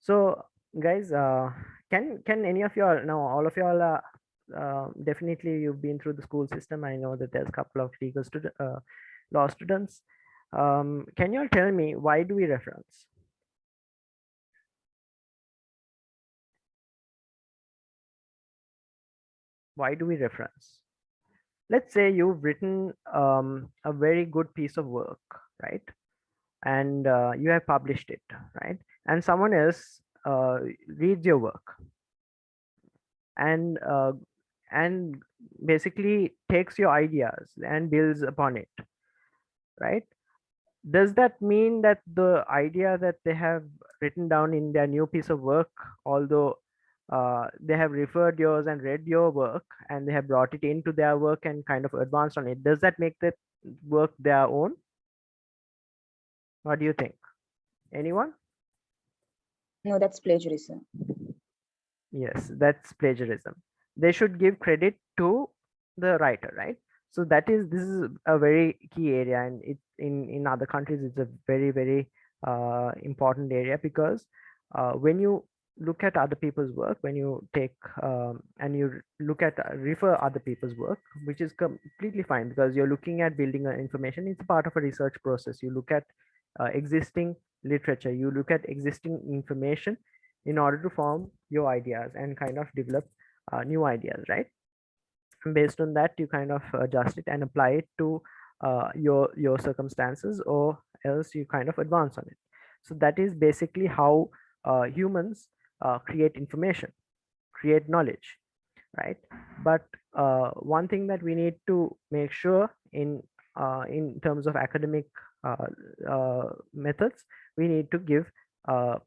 so guys, can any of y'all, no, all of y'all, definitely you've been through the school system. I know that there's a couple of law students. Can you all tell me, why do we reference? Why do we reference? Let's say you've written a very good piece of work, right? And you have published it, right? And someone else reads your work and basically takes your ideas and builds upon it, right? Does that mean that the idea that they have written down in their new piece of work, although they have referred yours and read your work and they have brought it into their work and kind of advanced on it, does that make that work their own? What do you think? Anyone? No, that's plagiarism. Yes, that's plagiarism. They should give credit to the writer, right? So this is a very key area, and it in other countries it's a very important area, because when you look at other people's work, when you take and you look at refer other people's work, which is completely fine, because you're looking at building information. It's part of a research process. You look at existing literature, you look at existing information in order to form your ideas and kind of develop new ideas, right? And based on that, you kind of adjust it and apply it to your circumstances, or else you kind of advance on it. So that is basically how humans create information, create knowledge, right? But one thing that we need to make sure in terms of academic methods, we need to give uh,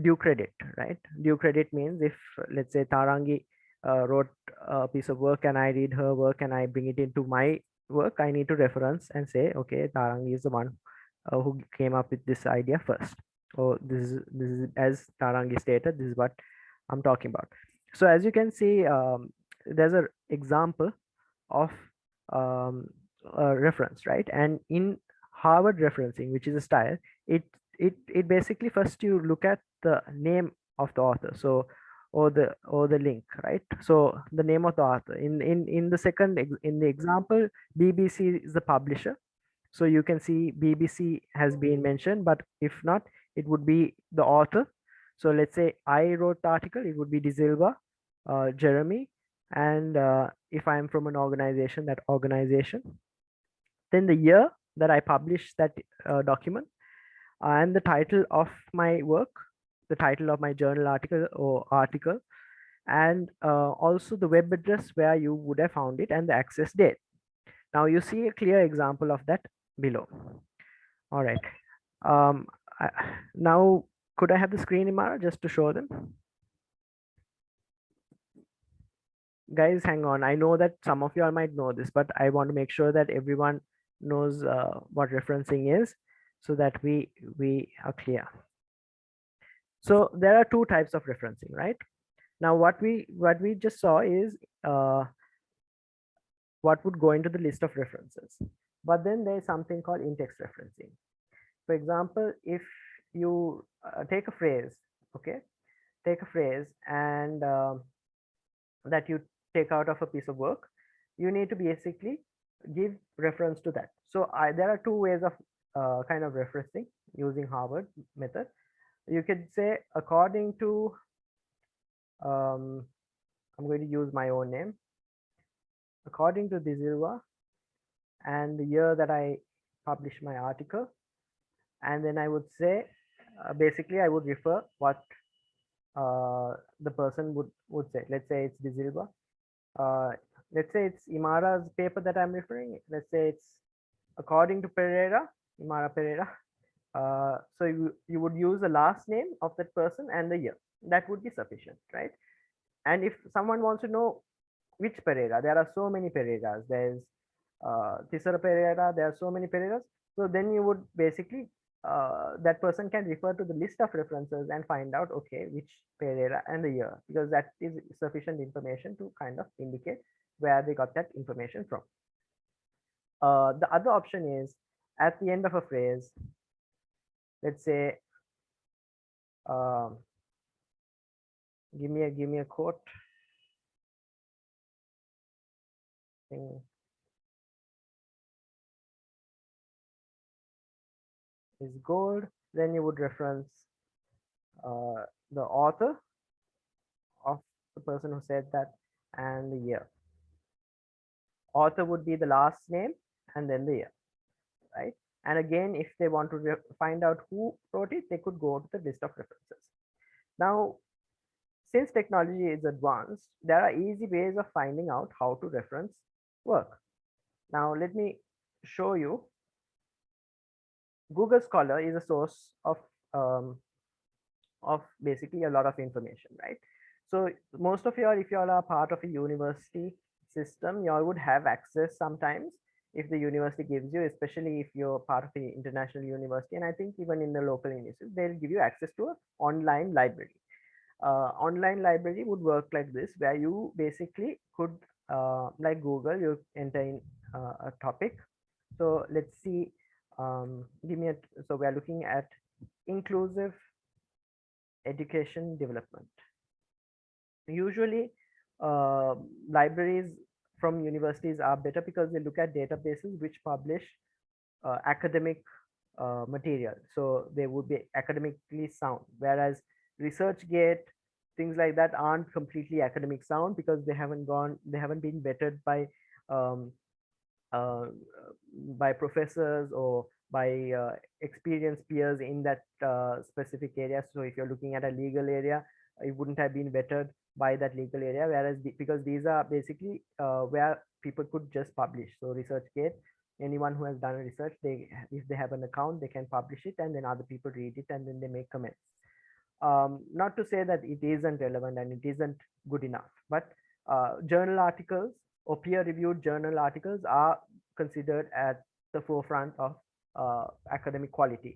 due credit, right? Due credit means if, let's say, Tarangi wrote a piece of work and I read her work and I bring it into my work, I need to reference and say, okay, Tarangi is the one who came up with this idea first. Or this is as Tarangi stated, this is what I'm talking about. So as you can see, there's an example of um, a reference, right? And in Harvard referencing, which is a style, it basically first you look at the name of the author, so or the link, right? So the name of the author in the second in the example, BBC is the publisher, so you can see BBC has been mentioned, but if not, it would be the author. So let's say I wrote the article, it would be De Silva, Jeremy, and if I'm from an organization, that organization. Then the year that I published that document, and the title of my work, the title of my journal article or article, and also the web address where you would have found it and the access date. Now you see a clear example of that below. All right. Um, now, could I have the screen, Imara, just to show them? Guys, hang on. I know that some of you all might know this, but I want to make sure that everyone knows what referencing is, so that we are clear. So there are two types of referencing, right? Now, what we just saw is what would go into the list of references. But then there's something called in-text referencing. For example, if you take a phrase, okay, take a phrase and that you take out of a piece of work, you need to basically give reference to that. So there are two ways of kind of referencing using Harvard method. You could say according to, I'm going to use my own name, according to De Silva and the year that I published my article, and then I would say basically I would refer what the person would say. Let's say it's De Silva. Let's say it's Imara's paper that I'm referring. Let's say it's according to Pereira, Imara Pereira. So you would use the last name of that person and the year. That would be sufficient, right? And if someone wants to know which Pereira, there are so many Pereiras. There's Tisara Pereira, there are so many Pereiras. So then you would basically, that person can refer to the list of references and find out, okay, which Pereira and the year, because that is sufficient information to kind of indicate where they got that information from. The other option is at the end of a phrase, let's say, give me a quote. Thing is gold. Then you would reference the author of the person who said that and the year. Author would be the last name and then the year, right? And again, if they want to find out who wrote it, they could go to the list of references. Now, since technology is advanced, there are easy ways of finding out how to reference work. Now, let me show you. Google Scholar is a source of basically a lot of information, right? So most of y'all, if y'all are part of a university system, y'all would have access sometimes if the university gives you, especially if you're part of an international university, and I think even in the local universities, they'll give you access to an online library. Online library would work like this, where you basically could, like Google, you enter in a topic. So let's see, so we are looking at inclusive education development. Usually libraries from universities are better because they look at databases which publish academic material, so they would be academically sound, whereas ResearchGate, things like that aren't completely academic sound because they haven't been vetted um, uh, by professors or by experienced peers in that specific area. So if you're looking at a legal area, it wouldn't have been vetted by that legal area, whereas because these are basically where people could just publish. So ResearchGate, anyone who has done a research, if they have an account, they can publish it, and then other people read it and then they make comments. Not to say that it isn't relevant and it isn't good enough, but journal articles or peer-reviewed journal articles are considered at the forefront of academic quality.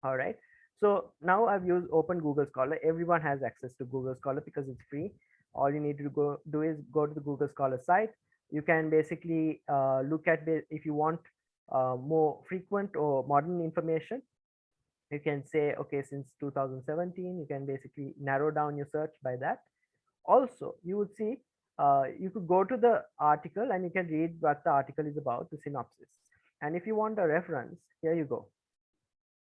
All right. So now I've used Open Google Scholar. Everyone has access to Google Scholar because it's free. All you need to do is go to the Google Scholar site. You can basically look at if you want more frequent or modern information. You can say, okay, since 2017, you can basically narrow down your search by that. Also, you would see, you could go to the article and you can read what the article is about, the synopsis. And if you want a reference, here you go.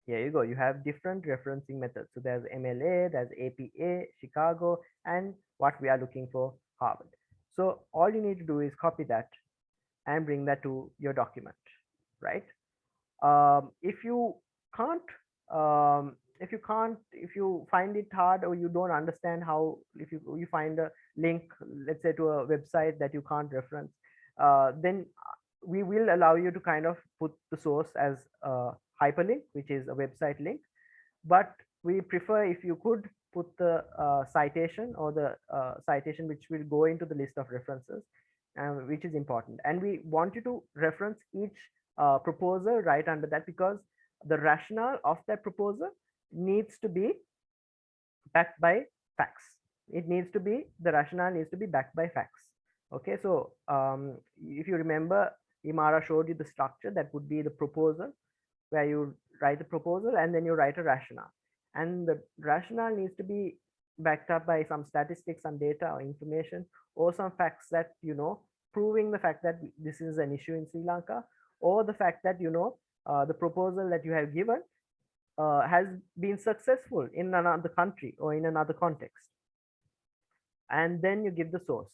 Here you go. You have different referencing methods. So there's MLA, there's APA, Chicago, and what we are looking for, Harvard. So all you need to do is copy that and bring that to your document, right? If you can't, if you find it hard or you don't understand how, if you find a link, let's say to a website that you can't reference, then we will allow you to kind of put the source as a hyperlink, which is a website link. But we prefer if you could put the citation or the citation which will go into the list of references, which is important. And we want you to reference each proposal right under that, because the rationale of that proposal needs to be backed by facts. The rationale needs to be backed by facts. Okay, so if you remember, Imara showed you the structure. That would be the proposal, where you write the proposal and then you write a rationale. And the rationale needs to be backed up by some statistics, some data or information, or some facts that, proving the fact that this is an issue in Sri Lanka, or the fact that, the proposal that you have given has been successful in another country or in another context. And then you give the source.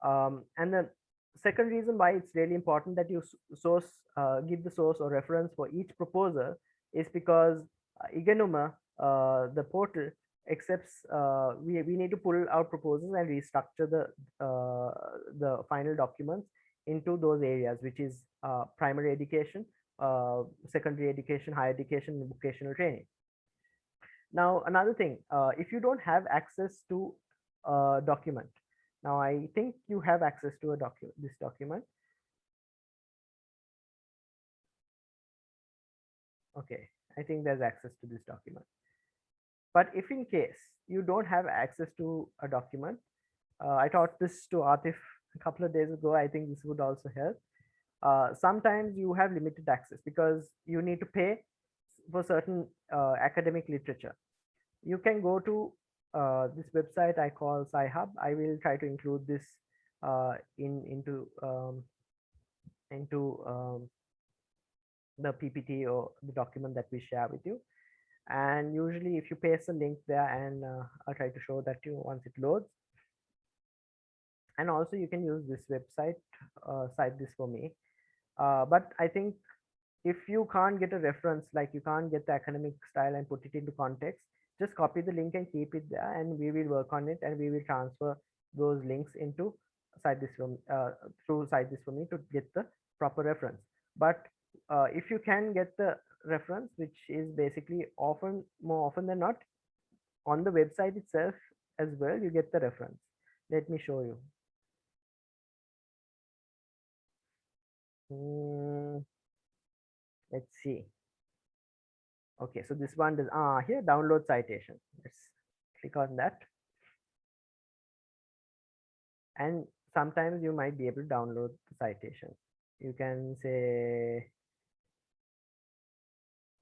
And the second reason why it's really important that you give the source or reference for each proposal is because Igenuma, the portal, accepts, we need to pull out proposals and restructure the final documents into those areas, which is primary education, secondary education, higher education, and vocational training. Now, another thing, if you don't have access to a document, now I think you have access to this document. Okay, I think there's access to this document. But if in case you don't have access to a document, I taught this to Atif a couple of days ago. I think this would also help. Sometimes you have limited access because you need to pay for certain academic literature. You can go to this website I call Sci-Hub. I will try to include this into the PPT or the document that we share with you. And usually if you paste a link there, and I'll try to show that to you once it loads. And also you can use this website, Cite This For Me. But I think if you can't get a reference, like you can't get the academic style and put it into context, just copy the link and keep it there, and we will work on it, and we will transfer those links into Cite This For Me, through Cite This For Me to get the proper reference. But if you can get the reference, which is basically more often than not, on the website itself as well, you get the reference. Let me show you. Let's see. Okay, so this one does here, download citation. Let's click on that. And sometimes you might be able to download the citation. You can say,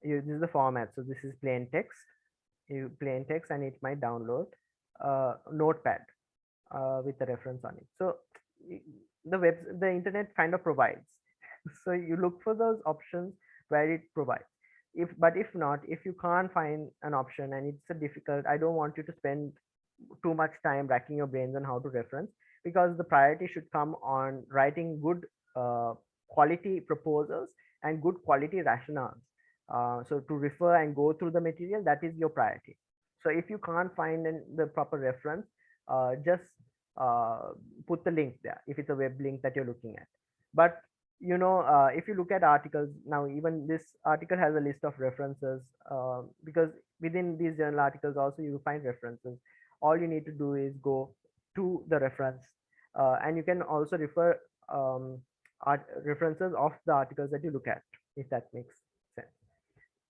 this is the format. So this is plain text. Plain text, and it might download notepad with the reference on it. So the internet kind of provides. So you look for those options where it provides. But if not, if you can't find an option and it's a difficult, I don't want you to spend too much time racking your brains on how to reference, because the priority should come on writing good quality proposals and good quality rationales. So to refer and go through the material, that is your priority. So if you can't find the proper reference, just put the link there if it's a web link that you're looking at. But if you look at articles now, even this article has a list of references, because within these journal articles also you find references. All you need to do is go to the reference, and you can also refer references of the articles that you look at, if that makes sense.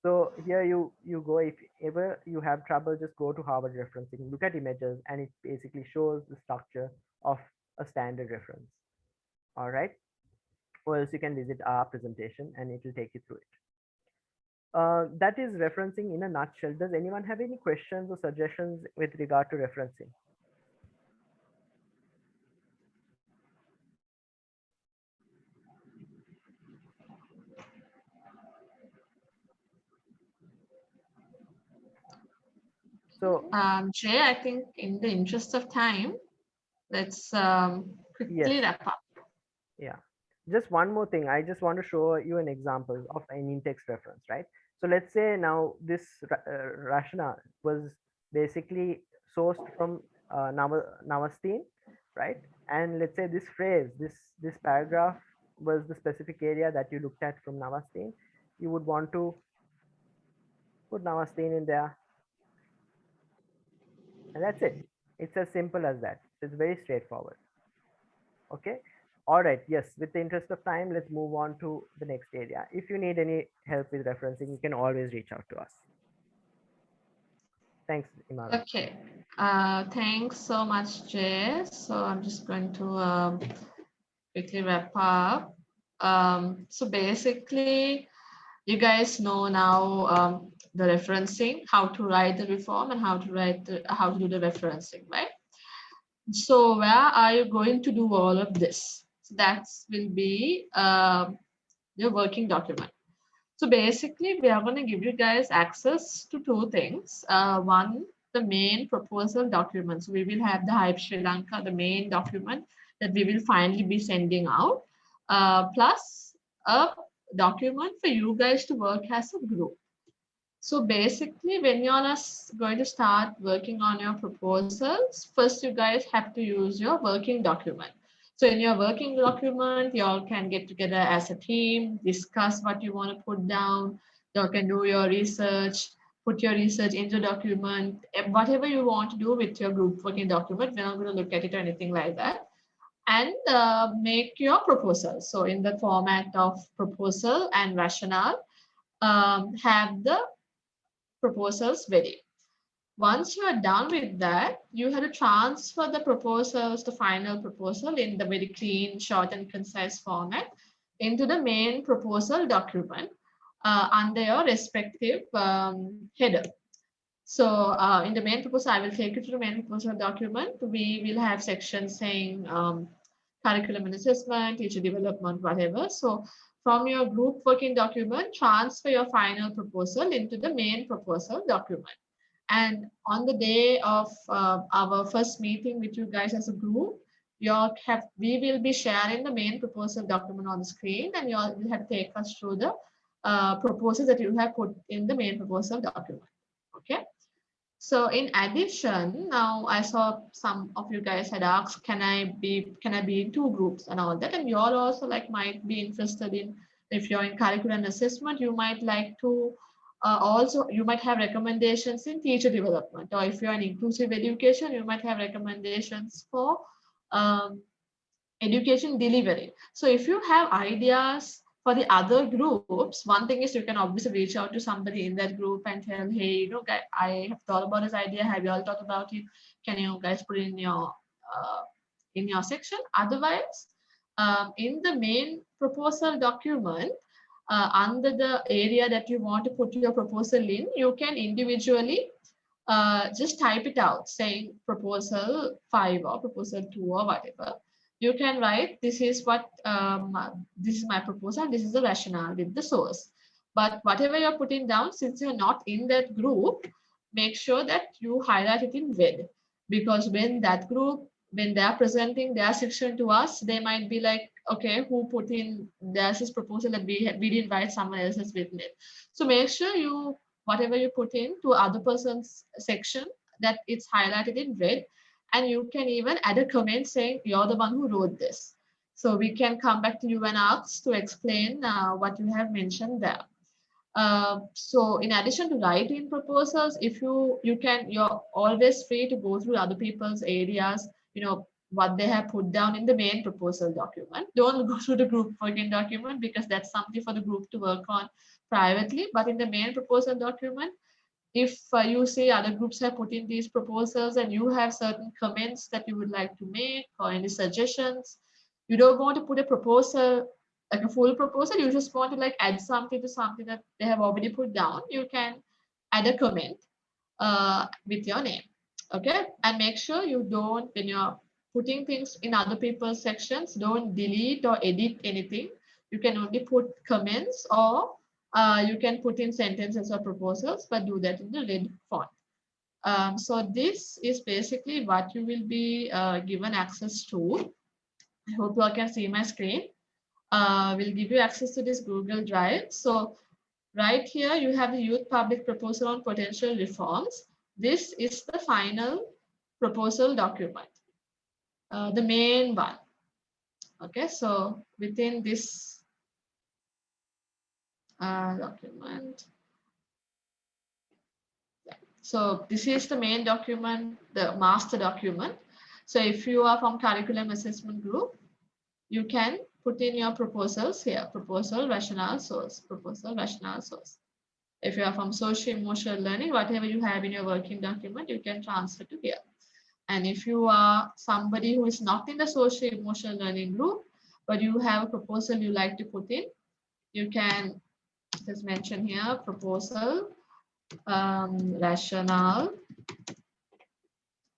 So here you go, if ever you have trouble, just go to Harvard referencing, look at images, and it basically shows the structure of a standard reference. All right, or else you can visit our presentation and it will take you through it. That is referencing in a nutshell. Does anyone have any questions or suggestions with regard to referencing? So Jay, I think in the interest of time, let's quickly yes, wrap up. yeah. Just one more thing. I just want to show you an example of an in-text reference, right? So let's say now this rationale was basically sourced from Navasteen, right? And let's say this phrase, this paragraph was the specific area that you looked at from Navasteen. You would want to put Navasteen in there, and that's it. It's as simple as that. It's very straightforward. Okay. All right. Yes. With the interest of time, let's move on to the next area. If you need any help with referencing, you can always reach out to us. Thanks, Imara. Okay. Thanks so much, Jay. So I'm just going to quickly wrap up. So basically, you guys know now the referencing, how to write the reform and how to do the referencing, right? So where are you going to do all of this? So that will be your working document. So basically, we are going to give you guys access to two things. One, the main proposal document. So we will have the Hype Sri Lanka, the main document that we will finally be sending out, plus a document for you guys to work as a group. So basically, when you all are going to start working on your proposals, first you guys have to use your working document. So in your working document, you all can get together as a team, discuss what you want to put down. You all can do your research, put your research into document, whatever you want to do with your group working document. We're not going to look at it or anything like that. And make your proposal. So in the format of proposal and rationale, have the proposals ready. Once you are done with that, you have to transfer the proposals, the final proposal in the very clean, short and concise format into the main proposal document under your respective header. So in the main proposal, I will take you to the main proposal document. We will have sections saying curriculum and assessment, teacher development, whatever. So from your group working document, transfer your final proposal into the main proposal document. And on the day of our first meeting with you guys as a group, we will be sharing the main proposal document on the screen, and you all will have to take us through the proposals that you have put in the main proposal document. Okay. So in addition, now I saw some of you guys had asked, can I be in two groups and all that? And you all also might be interested in, if you're in curriculum assessment, you might like to also, you might have recommendations in teacher development, or if you're in inclusive education, you might have recommendations for education delivery. So if you have ideas for the other groups, one thing is you can obviously reach out to somebody in that group and tell, hey, guys, I have thought about this idea. Have you all thought about it? Can you guys put it in your section? Otherwise, in the main proposal document, under the area that you want to put your proposal in, you can individually just type it out, saying proposal 5 or proposal 2 or whatever. You can write, this is what, this is my proposal, this is the rationale with the source. But whatever you're putting down, since you're not in that group, make sure that you highlight it in red. because when that group, when they're presenting their section to us, they might be like, okay, who put in this proposal and we didn't write someone else's written it. So make sure you, whatever you put in to other person's section, that it's highlighted in red, and you can even add a comment saying you're the one who wrote this. So we can come back to you and ask to explain what you have mentioned there. So in addition to writing proposals, if you're always free to go through other people's areas, what they have put down in the main proposal document. Don't go through the group working document because that's something for the group to work on privately. But in the main proposal document, if you see other groups have put in these proposals and you have certain comments that you would like to make or any suggestions, you don't want to put a proposal, like a full proposal, you just want to like add something to something that they have already put down, you can add a comment with your name. Okay, and make sure you don't, when you're putting things in other people's sections, don't delete or edit anything. You can only put comments, or you can put in sentences or proposals, but do that in the red font. So this is basically what you will be given access to. I hope you all can see my screen. We'll give you access to this Google Drive. So right here, you have the youth public proposal on potential reforms. This is the final proposal document, the main one. Okay, so within this document, so this is the main document, the master document. So if you are from curriculum assessment group, you can put in your proposals here, proposal, rationale, source, proposal, rationale, source. If you are from social emotional learning, whatever you have in your working document, you can transfer to here. And if you are somebody who is not in the social emotional learning group, but you have a proposal you like to put in, you can just mention here, proposal, rationale,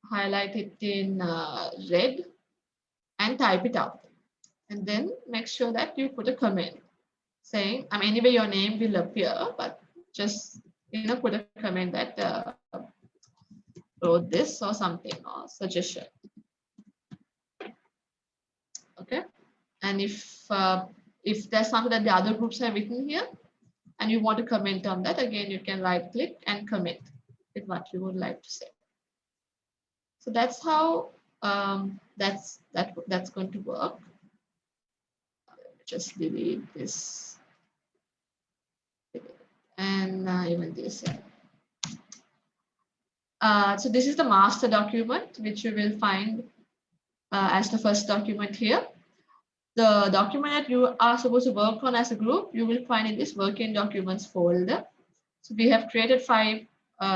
highlight it in red and type it out. And then make sure that you put a comment saying, anyway, your name will appear, but just, put a comment that wrote this or something, or suggestion. Okay. And if there's something that the other groups have written here and you want to comment on that, again, you can right click and comment with what you would like to say. So that's how that's going to work. Just delete this and even this. So this is the master document, which you will find as the first document here. The document that you are supposed to work on as a group, you will find in this working documents folder. So we have created 5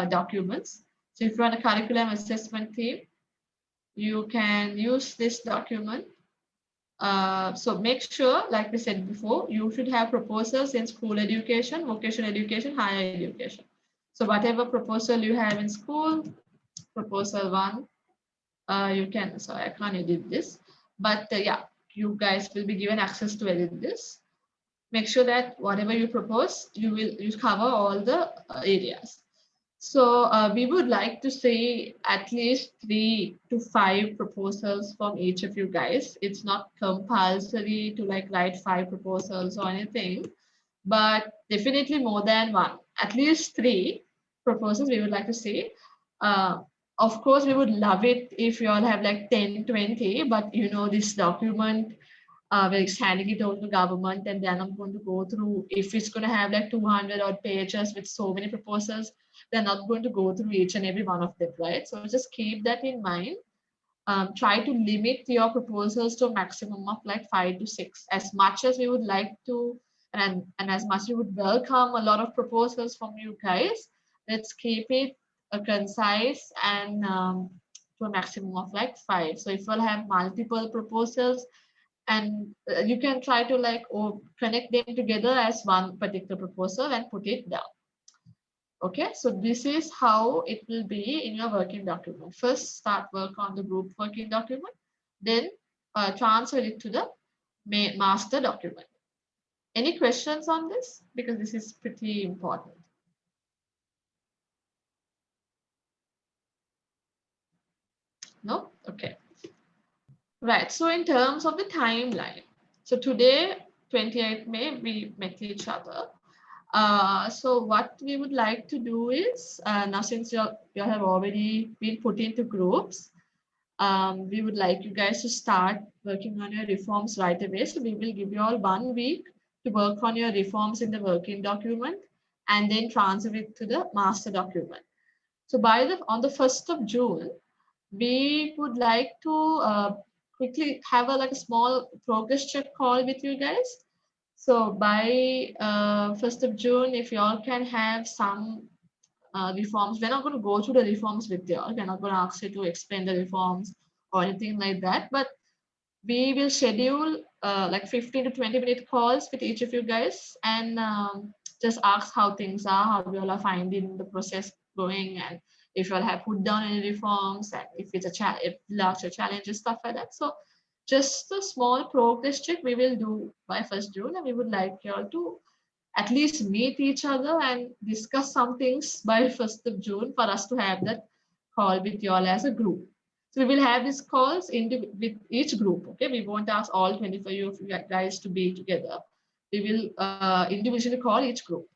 documents. So if you're on a curriculum assessment team, you can use this document. So make sure, like we said before, you should have proposals in school education, vocational education, higher education. So whatever proposal you have in school, proposal 1, you can, sorry, I can't edit this, but yeah, you guys will be given access to edit this. Make sure that whatever you propose, you cover all the areas. So we would like to see at least 3 to 5 proposals from each of you guys. It's not compulsory to like write 5 proposals or anything, but definitely more than 1. At least 3 proposals we would like to see. Of course, we would love it if you all have like 10, 20, but this document, we're handing it over to government and then I'm going to go through, if it's going to have like 200 odd pages with so many proposals, they're not going to go through each and every one of them, right? So just keep that in mind. Try to limit your proposals to a maximum of like 5 to 6, as much as we would like to, and as much as we would welcome a lot of proposals from you guys. Let's keep it concise and to a maximum of like 5. So if you'll have multiple proposals, and you can try to like connect them together as one particular proposal and put it down. Okay, so this is how it will be in your working document. First, start work on the group working document, then transfer it to the master document. Any questions on this? Because this is pretty important. No? Okay. Right. So in terms of the timeline, so today, 28th May, we met each other. So what we would like to do is, now since you have already been put into groups, we would like you guys to start working on your reforms right away. So we will give you all 1 week to work on your reforms in the working document and then transfer it to the master document. So on the 1st of June, we would like to quickly have like a small progress check call with you guys. So by 1st of June, if you all can have some reforms, we're not going to go through the reforms with you all. We're not going to ask you to explain the reforms or anything like that. But we will schedule like 15 to 20-minute calls with each of you guys and just ask how things are, how you all are finding the process going, and if you all have put down any reforms, and if it's if larger challenges, stuff like that. So just a small progress check we will do by 1st June, and we would like you all to at least meet each other and discuss some things by 1st of June for us to have that call with you all as a group. So we will have these calls with each group. Okay, we won't ask all 25 of you guys to be together. We will individually call each group.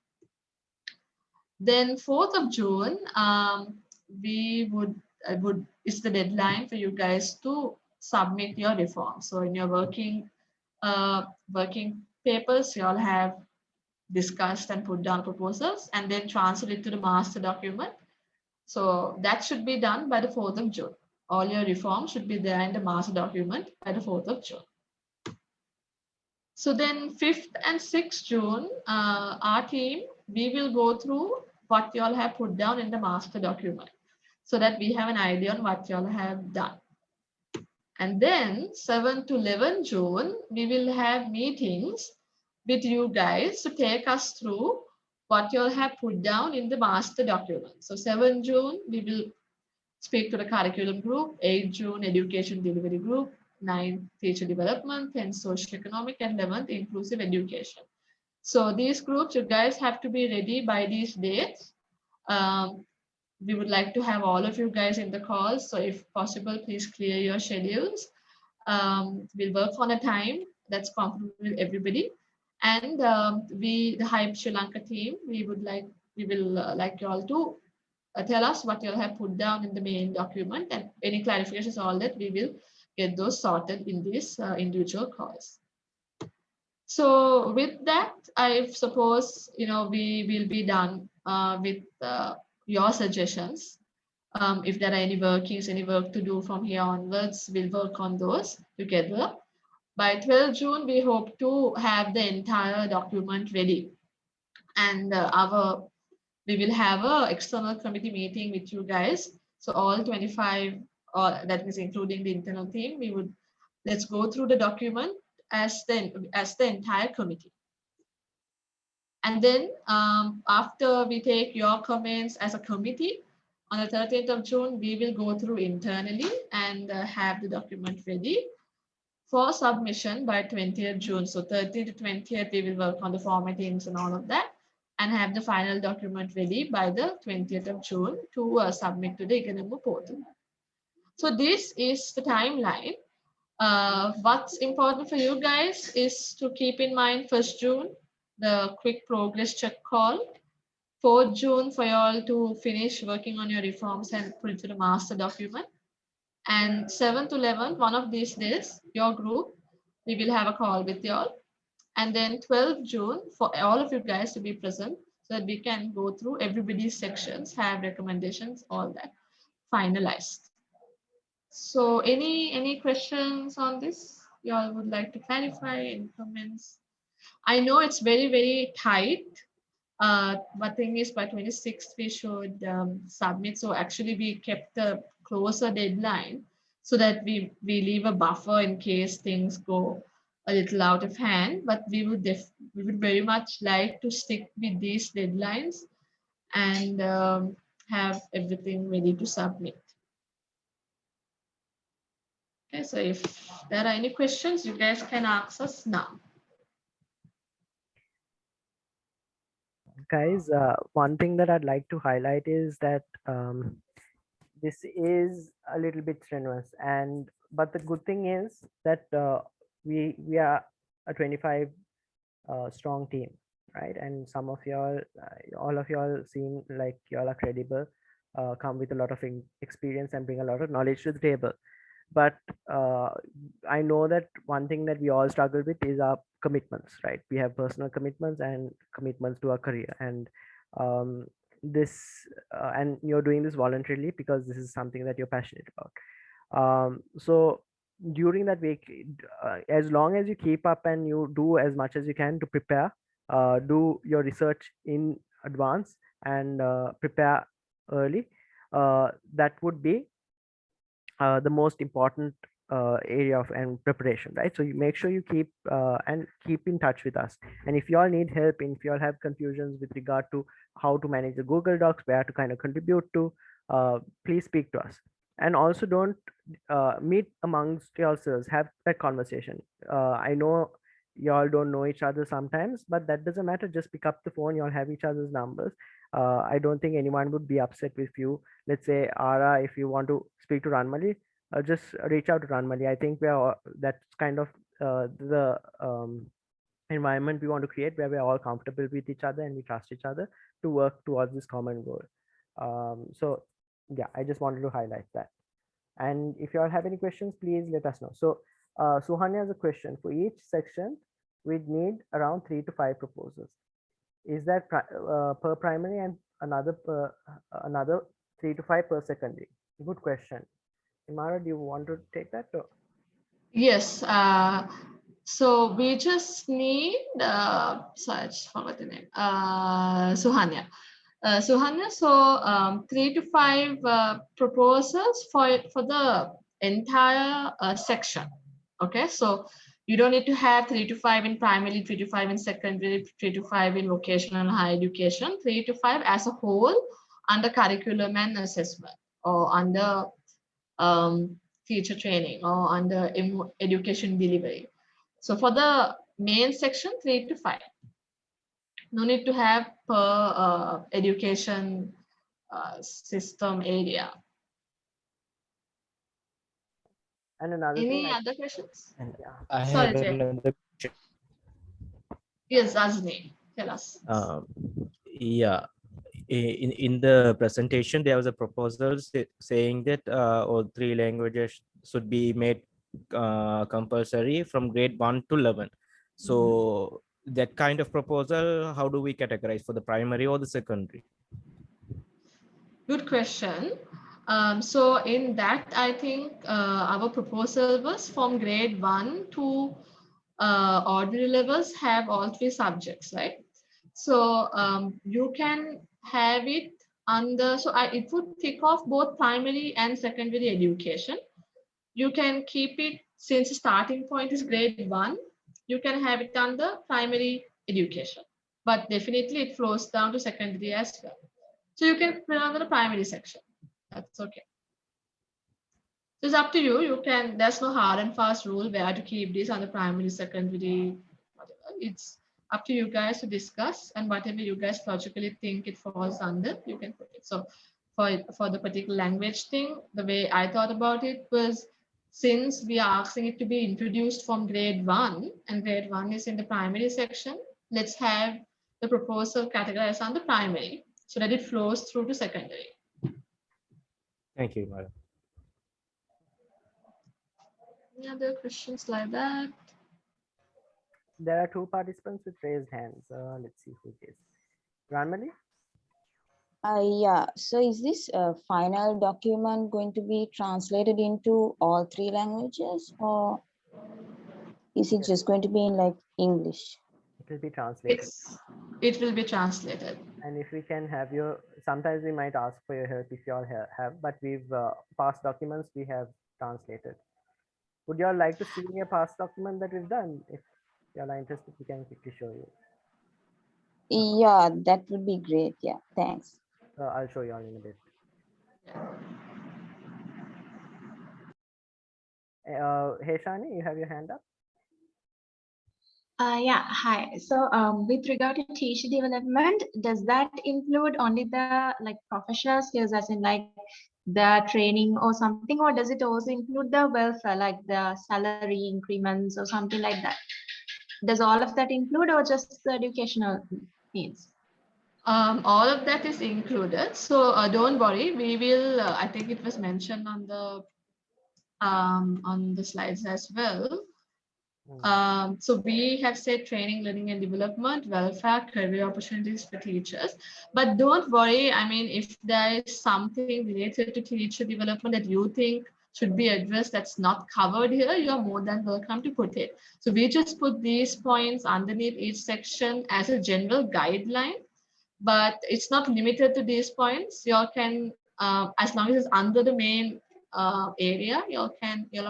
Then 4th of June, we would is the deadline for you guys to submit your reform. So in your working papers, you all have discussed and put down proposals and then transfer it to the master document. So that should be done by the 4th of June. All your reforms should be there in the master document by the 4th of June. So then 5th and 6th June, our team, we will go through what you all have put down in the master document so that we have an idea on what you all have done. And then 7th to 11th June, we will have meetings with you guys to take us through what you all have put down in the master document. So 7th June, we will speak to the curriculum group, 8th June, education delivery group, 9th, teacher development, 10th, socioeconomic, and 11th, inclusive education. So these groups, you guys have to be ready by these dates. We would like to have all of you guys in the calls. So if possible, please clear your schedules. We'll work on a time that's comfortable with everybody. And the Hype Sri Lanka team, we will like you all to tell us what you all have put down in the main document, and any clarifications, all that, we will get those sorted in these individual calls. So with that, I suppose, we will be done with your suggestions. If there are any work to do from here onwards, we'll work on those together. By 12 June, we hope to have the entire document ready. And we will have an external committee meeting with you guys. So all 25, or that is including the internal team, let's go through the document as the entire committee. And then after we take your comments as a committee, on the 13th of June, we will go through internally and have the document ready for submission by 20th June. So 13th to 20th, we will work on the formattings and all of that and have the final document ready by the 20th of June to submit to the Iganamo portal. So this is the timeline. What's important for you guys is to keep in mind 1st June, the quick progress check call. 4th June for you all to finish working on your reforms and put it to the master document. And 7th to 11th, one of these days, your group, we will have a call with you all. And then 12th June for all of you guys to be present so that we can go through everybody's sections, have recommendations, all that finalized. So any questions on this? You all would like to clarify, any comments? I know it's very, very tight. But thing is by 26th we should submit. So actually we kept a closer deadline so that we leave a buffer in case things go a little out of hand. But we would very much like to stick with these deadlines and have everything ready to submit. Okay, so if there are any questions, you guys can ask us now. Guys, one thing that I'd like to highlight is that this is a little bit strenuous, and but the good thing is that we are a 25 strong team, right? And some of y'all, all of y'all seem like y'all are credible, come with a lot of experience and bring a lot of knowledge to the table. But uh, I know that one thing that we all struggle with is our commitments, right? We have personal commitments and commitments to our career, and um, this and you're doing this voluntarily because this is something that you're passionate about. So during that week, as long as you keep up and you do as much as you can to prepare, do your research in advance and prepare early, that would be the most important area of and preparation, right? So you make sure you keep and keep in touch with us. And if you all need help, and if you all have confusions with regard to how to manage the Google Docs, where to kind of contribute to, please speak to us. And also don't meet amongst yourselves, have that conversation. I know y'all don't know each other sometimes, but that doesn't matter. Just pick up the phone, y'all have each other's numbers. I don't think anyone would be upset with you. Let's say Ara, if you want to speak to Ranmali, just reach out to Ranmali. I think that's kind of the environment we want to create, where we're all comfortable with each other and we trust each other to work towards this common goal. So yeah, I just wanted to highlight that. And if you all have any questions, please let us know. So Suhanya has a question. For each section, we'd need around 3 to 5 proposals. Is that per primary and another 3 to 5 per secondary? Good question. Imara, do you want to take that? Or? Yes. So we just need, sorry, I just forgot the name. Suhanya. Suhanya, so 3 to 5 proposals for the entire section. Okay, so you don't need to have 3 to 5 in primary, 3 to 5 in secondary, 3 to 5 in vocational and higher education, 3 to 5 as a whole under curriculum and assessment, or under teacher training, or under education delivery. So for the main section, 3 to 5. No need to have per education system area. And another Any thing, other questions? And yeah. I Sorry, have Jay. another question. Yes, Azmi, tell us. Yeah, in the presentation, there was a proposal saying that all 3 languages should be made compulsory from grade 1 to 11. So that kind of proposal, how do we categorize for the primary or the secondary? Good question. So in that, I think our proposal was from grade 1 to ordinary levels have all 3 subjects, right? So you can have it under, so it would tick off both primary and secondary education. You can keep it, since the starting point is grade 1, you can have it under primary education, but definitely it flows down to secondary as well. So you can put it under the primary section. That's okay. So it's up to you. You can, there's no hard and fast rule where to keep this on the primary, secondary, whatever. It's up to you guys to discuss, and whatever you guys logically think it falls under, you can put it. So for the particular language thing, the way I thought about it was, since we are asking it to be introduced from grade 1, and grade 1 is in the primary section, let's have the proposal categorized under primary so that it flows through to secondary. Thank you, Imara. Any other questions like that? There are 2 participants with raised hands. Let's see who it is. Ranmali? Yeah, so is this final document going to be translated into all 3 languages, or is it just going to be in like English? It will be translated. It will be translated. And if we can have your, sometimes we might ask for your help if you all have, but we've past documents we have translated. Would you all like to see a past document that we've done? If you all are interested, we can quickly show you. Yeah, that would be great. Yeah, thanks. I'll show you all in a bit. Hey Shani, you have your hand up? Yeah, hi. So with regard to teacher development, does that include only the like professional skills, as in like the training or something, or does it also include the welfare, like the salary increments or something like that? Does all of that include, or just the educational needs? All of that is included. So don't worry. We will. I think it was mentioned on the slides as well. So we have said training, learning and development, welfare, career opportunities for teachers. But don't worry. I mean, if there is something related to teacher development that you think should be addressed that's not covered here, you're more than welcome to put it. So we just put these points underneath each section as a general guideline, but it's not limited to these points. You can, as long as it's under the main area, you're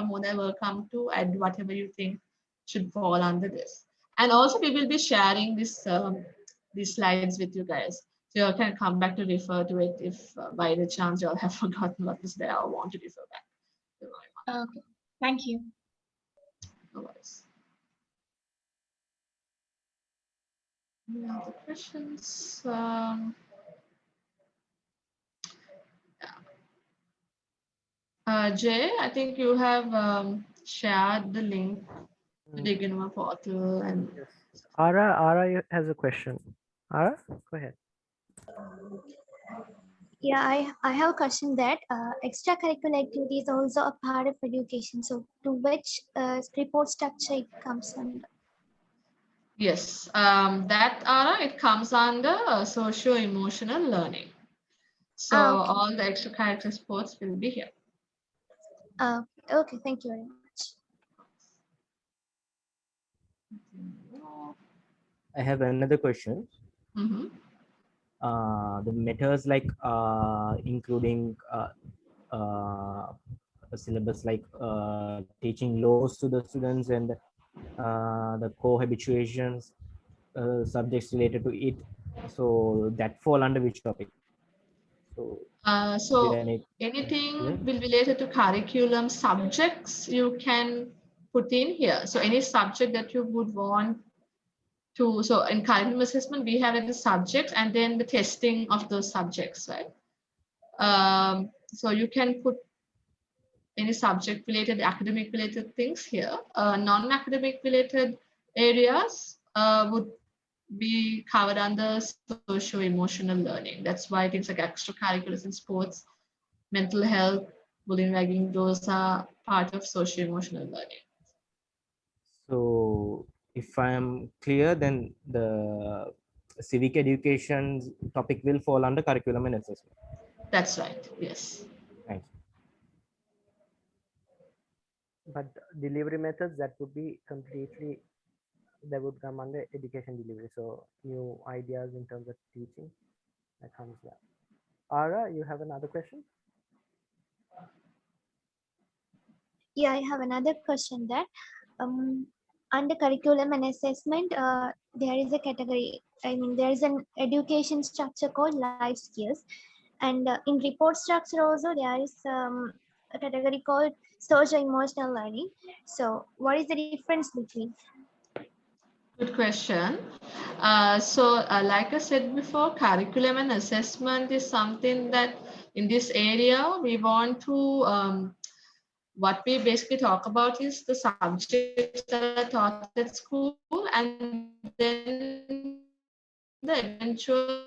more than welcome to add whatever you think should fall under this. And also we will be sharing these slides with you guys. So you can come back to refer to it if by the chance you all have forgotten what was there or want to refer back. Okay, thank you. No worries. Any other questions? Jay, I think you have shared the link to the Ignoma portal and Yes. Ara has a question. Ara, go ahead. Yeah, I have a question that extracurricular activity is also a part of education. So to which report structure it comes under? yes, that Ara, it comes under socio-emotional learning. So Okay. all the extracurricular sports will be here. Okay, thank you very much. I have another question. Mm-hmm. The methods like including a syllabus like teaching laws to the students and the co-habituations subjects related to it. So that fall under which topic? So So there any, anything yeah. will related to curriculum subjects you can put in here. So any subject that you would want to, so in curriculum assessment, we have the subjects and then the testing of those subjects, right? So you can put any subject related, academic related things here. Non-academic related areas would be covered under socio-emotional learning. That's why things like extracurriculars and sports, mental health, bullying, ragging, those are part of socio-emotional learning. So if I am clear, then the civic education topic will fall under curriculum and assessment. That's right, yes. Thank you. But delivery methods, that would be completely, that would come under education delivery. So new ideas in terms of teaching, that comes there. Ara, you have another question? Yeah, I have another question that under curriculum and assessment, there is a category. I mean, there is an education structure called life skills, and in report structure also there is a category called social emotional learning. So, what is the difference between? Good question. Like I said before, curriculum and assessment is something that in this area we want to, what we basically talk about is the subjects that are taught at school and then the eventual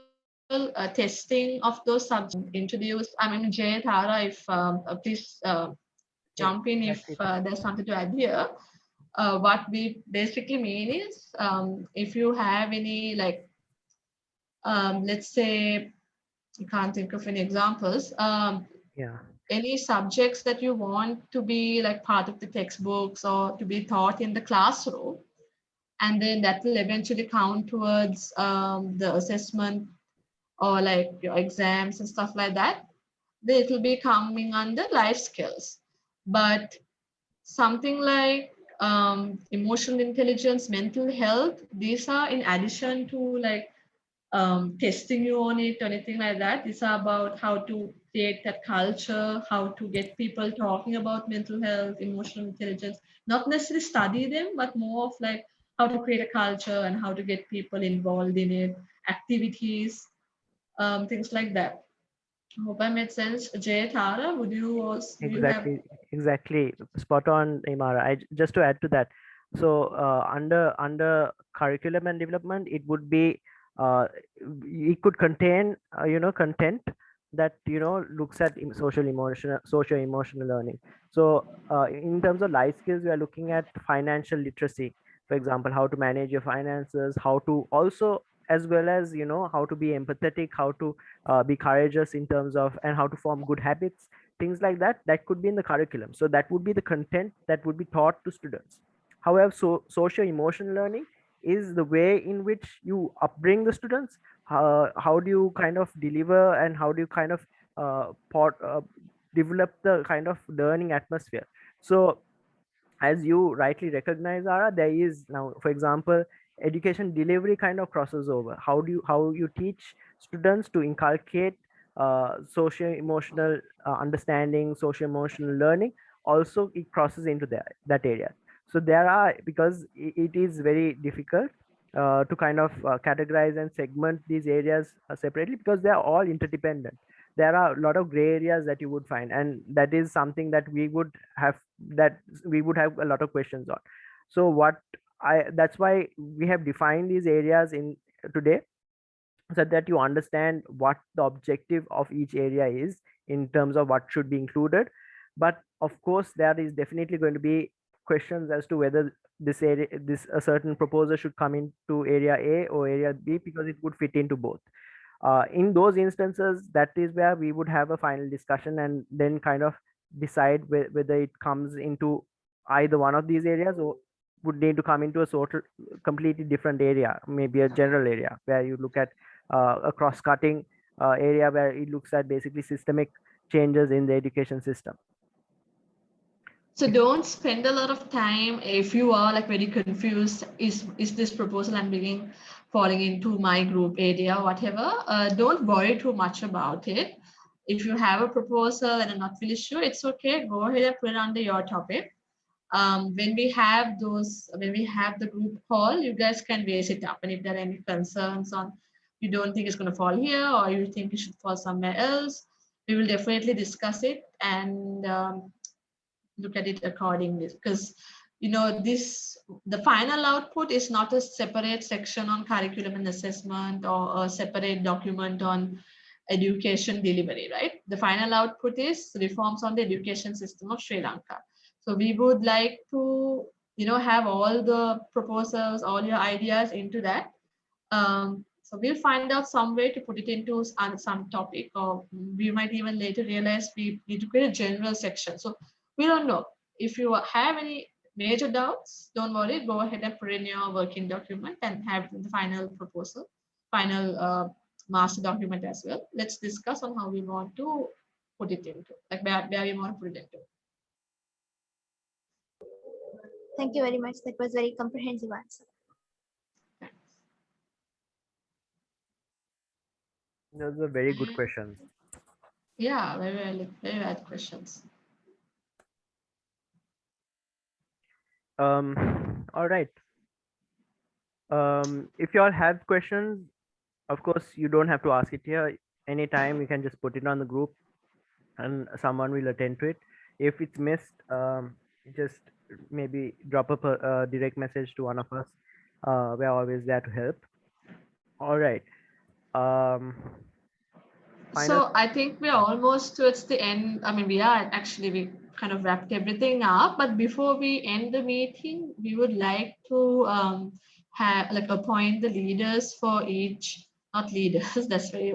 testing of those subjects introduce. I mean, Jay, Tara, if please jump in if there's something to add here. What we basically mean is if you have any like let's say I can't think of any examples, Yeah. any subjects that you want to be like part of the textbooks or to be taught in the classroom, and then that will eventually count towards the assessment or like your exams and stuff like that, then it will be coming under life skills. But something like emotional intelligence, mental health, these are in addition to like testing you on it or anything like that. These are about how to create that culture, how to get people talking about mental health, emotional intelligence, not necessarily study them, but more of like how to create a culture and how to get people involved in it, activities, things like that. Hope I made sense. Jay, Tara, would you also, do you have? Exactly, spot on, Imara. Just to add to that, so under curriculum and development, it would be it could contain content that looks at social emotional learning. So in terms of life skills, we are looking at financial literacy, for example, how to manage your finances, how to also, as well as how to be empathetic, how to be courageous in terms of, and how to form good habits, things like that. That could be in the curriculum, so that would be the content that would be taught to students. However, social emotional learning is the way in which you upbring the students. How do you kind of deliver, and how do you kind of develop the kind of learning atmosphere? So as you rightly recognize, Ara, there is now, for example, education delivery kind of crosses over. How you teach students to inculcate socio emotional understanding, socio emotional learning, also it crosses into that area. So there are, because it is very difficult to kind of categorize and segment these areas separately, because they are all interdependent. There are a lot of gray areas that you would find, and that is something that we would have a lot of questions on. So what I that's why we have defined these areas in today, so that you understand what the objective of each area is in terms of what should be included. But of course, there is definitely going to be questions as to whether this a certain proposal should come into area A or area B, because it would fit into both. In those instances, that is where we would have a final discussion and then kind of decide whether it comes into either one of these areas, or would need to come into a sort of completely different area, maybe a general area where you look at a cross-cutting area where it looks at basically systemic changes in the education system. So don't spend a lot of time if you are like very confused. Is this proposal I'm bringing falling into my group area, whatever? Don't worry too much about it. If you have a proposal and are not really sure, it's okay. Go ahead and put it under your topic. When we have the group call, you guys can raise it up. And if there are any concerns on you don't think it's going to fall here, or you think it should fall somewhere else, we will definitely discuss it and look at it accordingly. Because the final output is not a separate section on curriculum and assessment or a separate document on education delivery, right? The final output is reforms on the education system of Sri Lanka. So we would like to, have all the proposals, all your ideas into that. So we'll find out some way to put it into some topic, or we might even later realize we need to create a general section. So we don't know. If you have any major doubts, don't worry, go ahead and put in your working document and have the final proposal, final master document as well. Let's discuss on how we want to put it into, like where we want to put it into. Thank you very much. That was very comprehensive answer. Those are very good questions. Yeah, very valid questions. All right. If you all have questions, of course, you don't have to ask it here. Anytime you can just put it on the group and someone will attend to it. If it's missed, just maybe drop a direct message to one of us. We're always there to help. All right. So I think we're almost towards the end. I mean, we kind of wrapped everything up, but before we end the meeting, we would like to have appoint the leaders for each, not leaders, that's very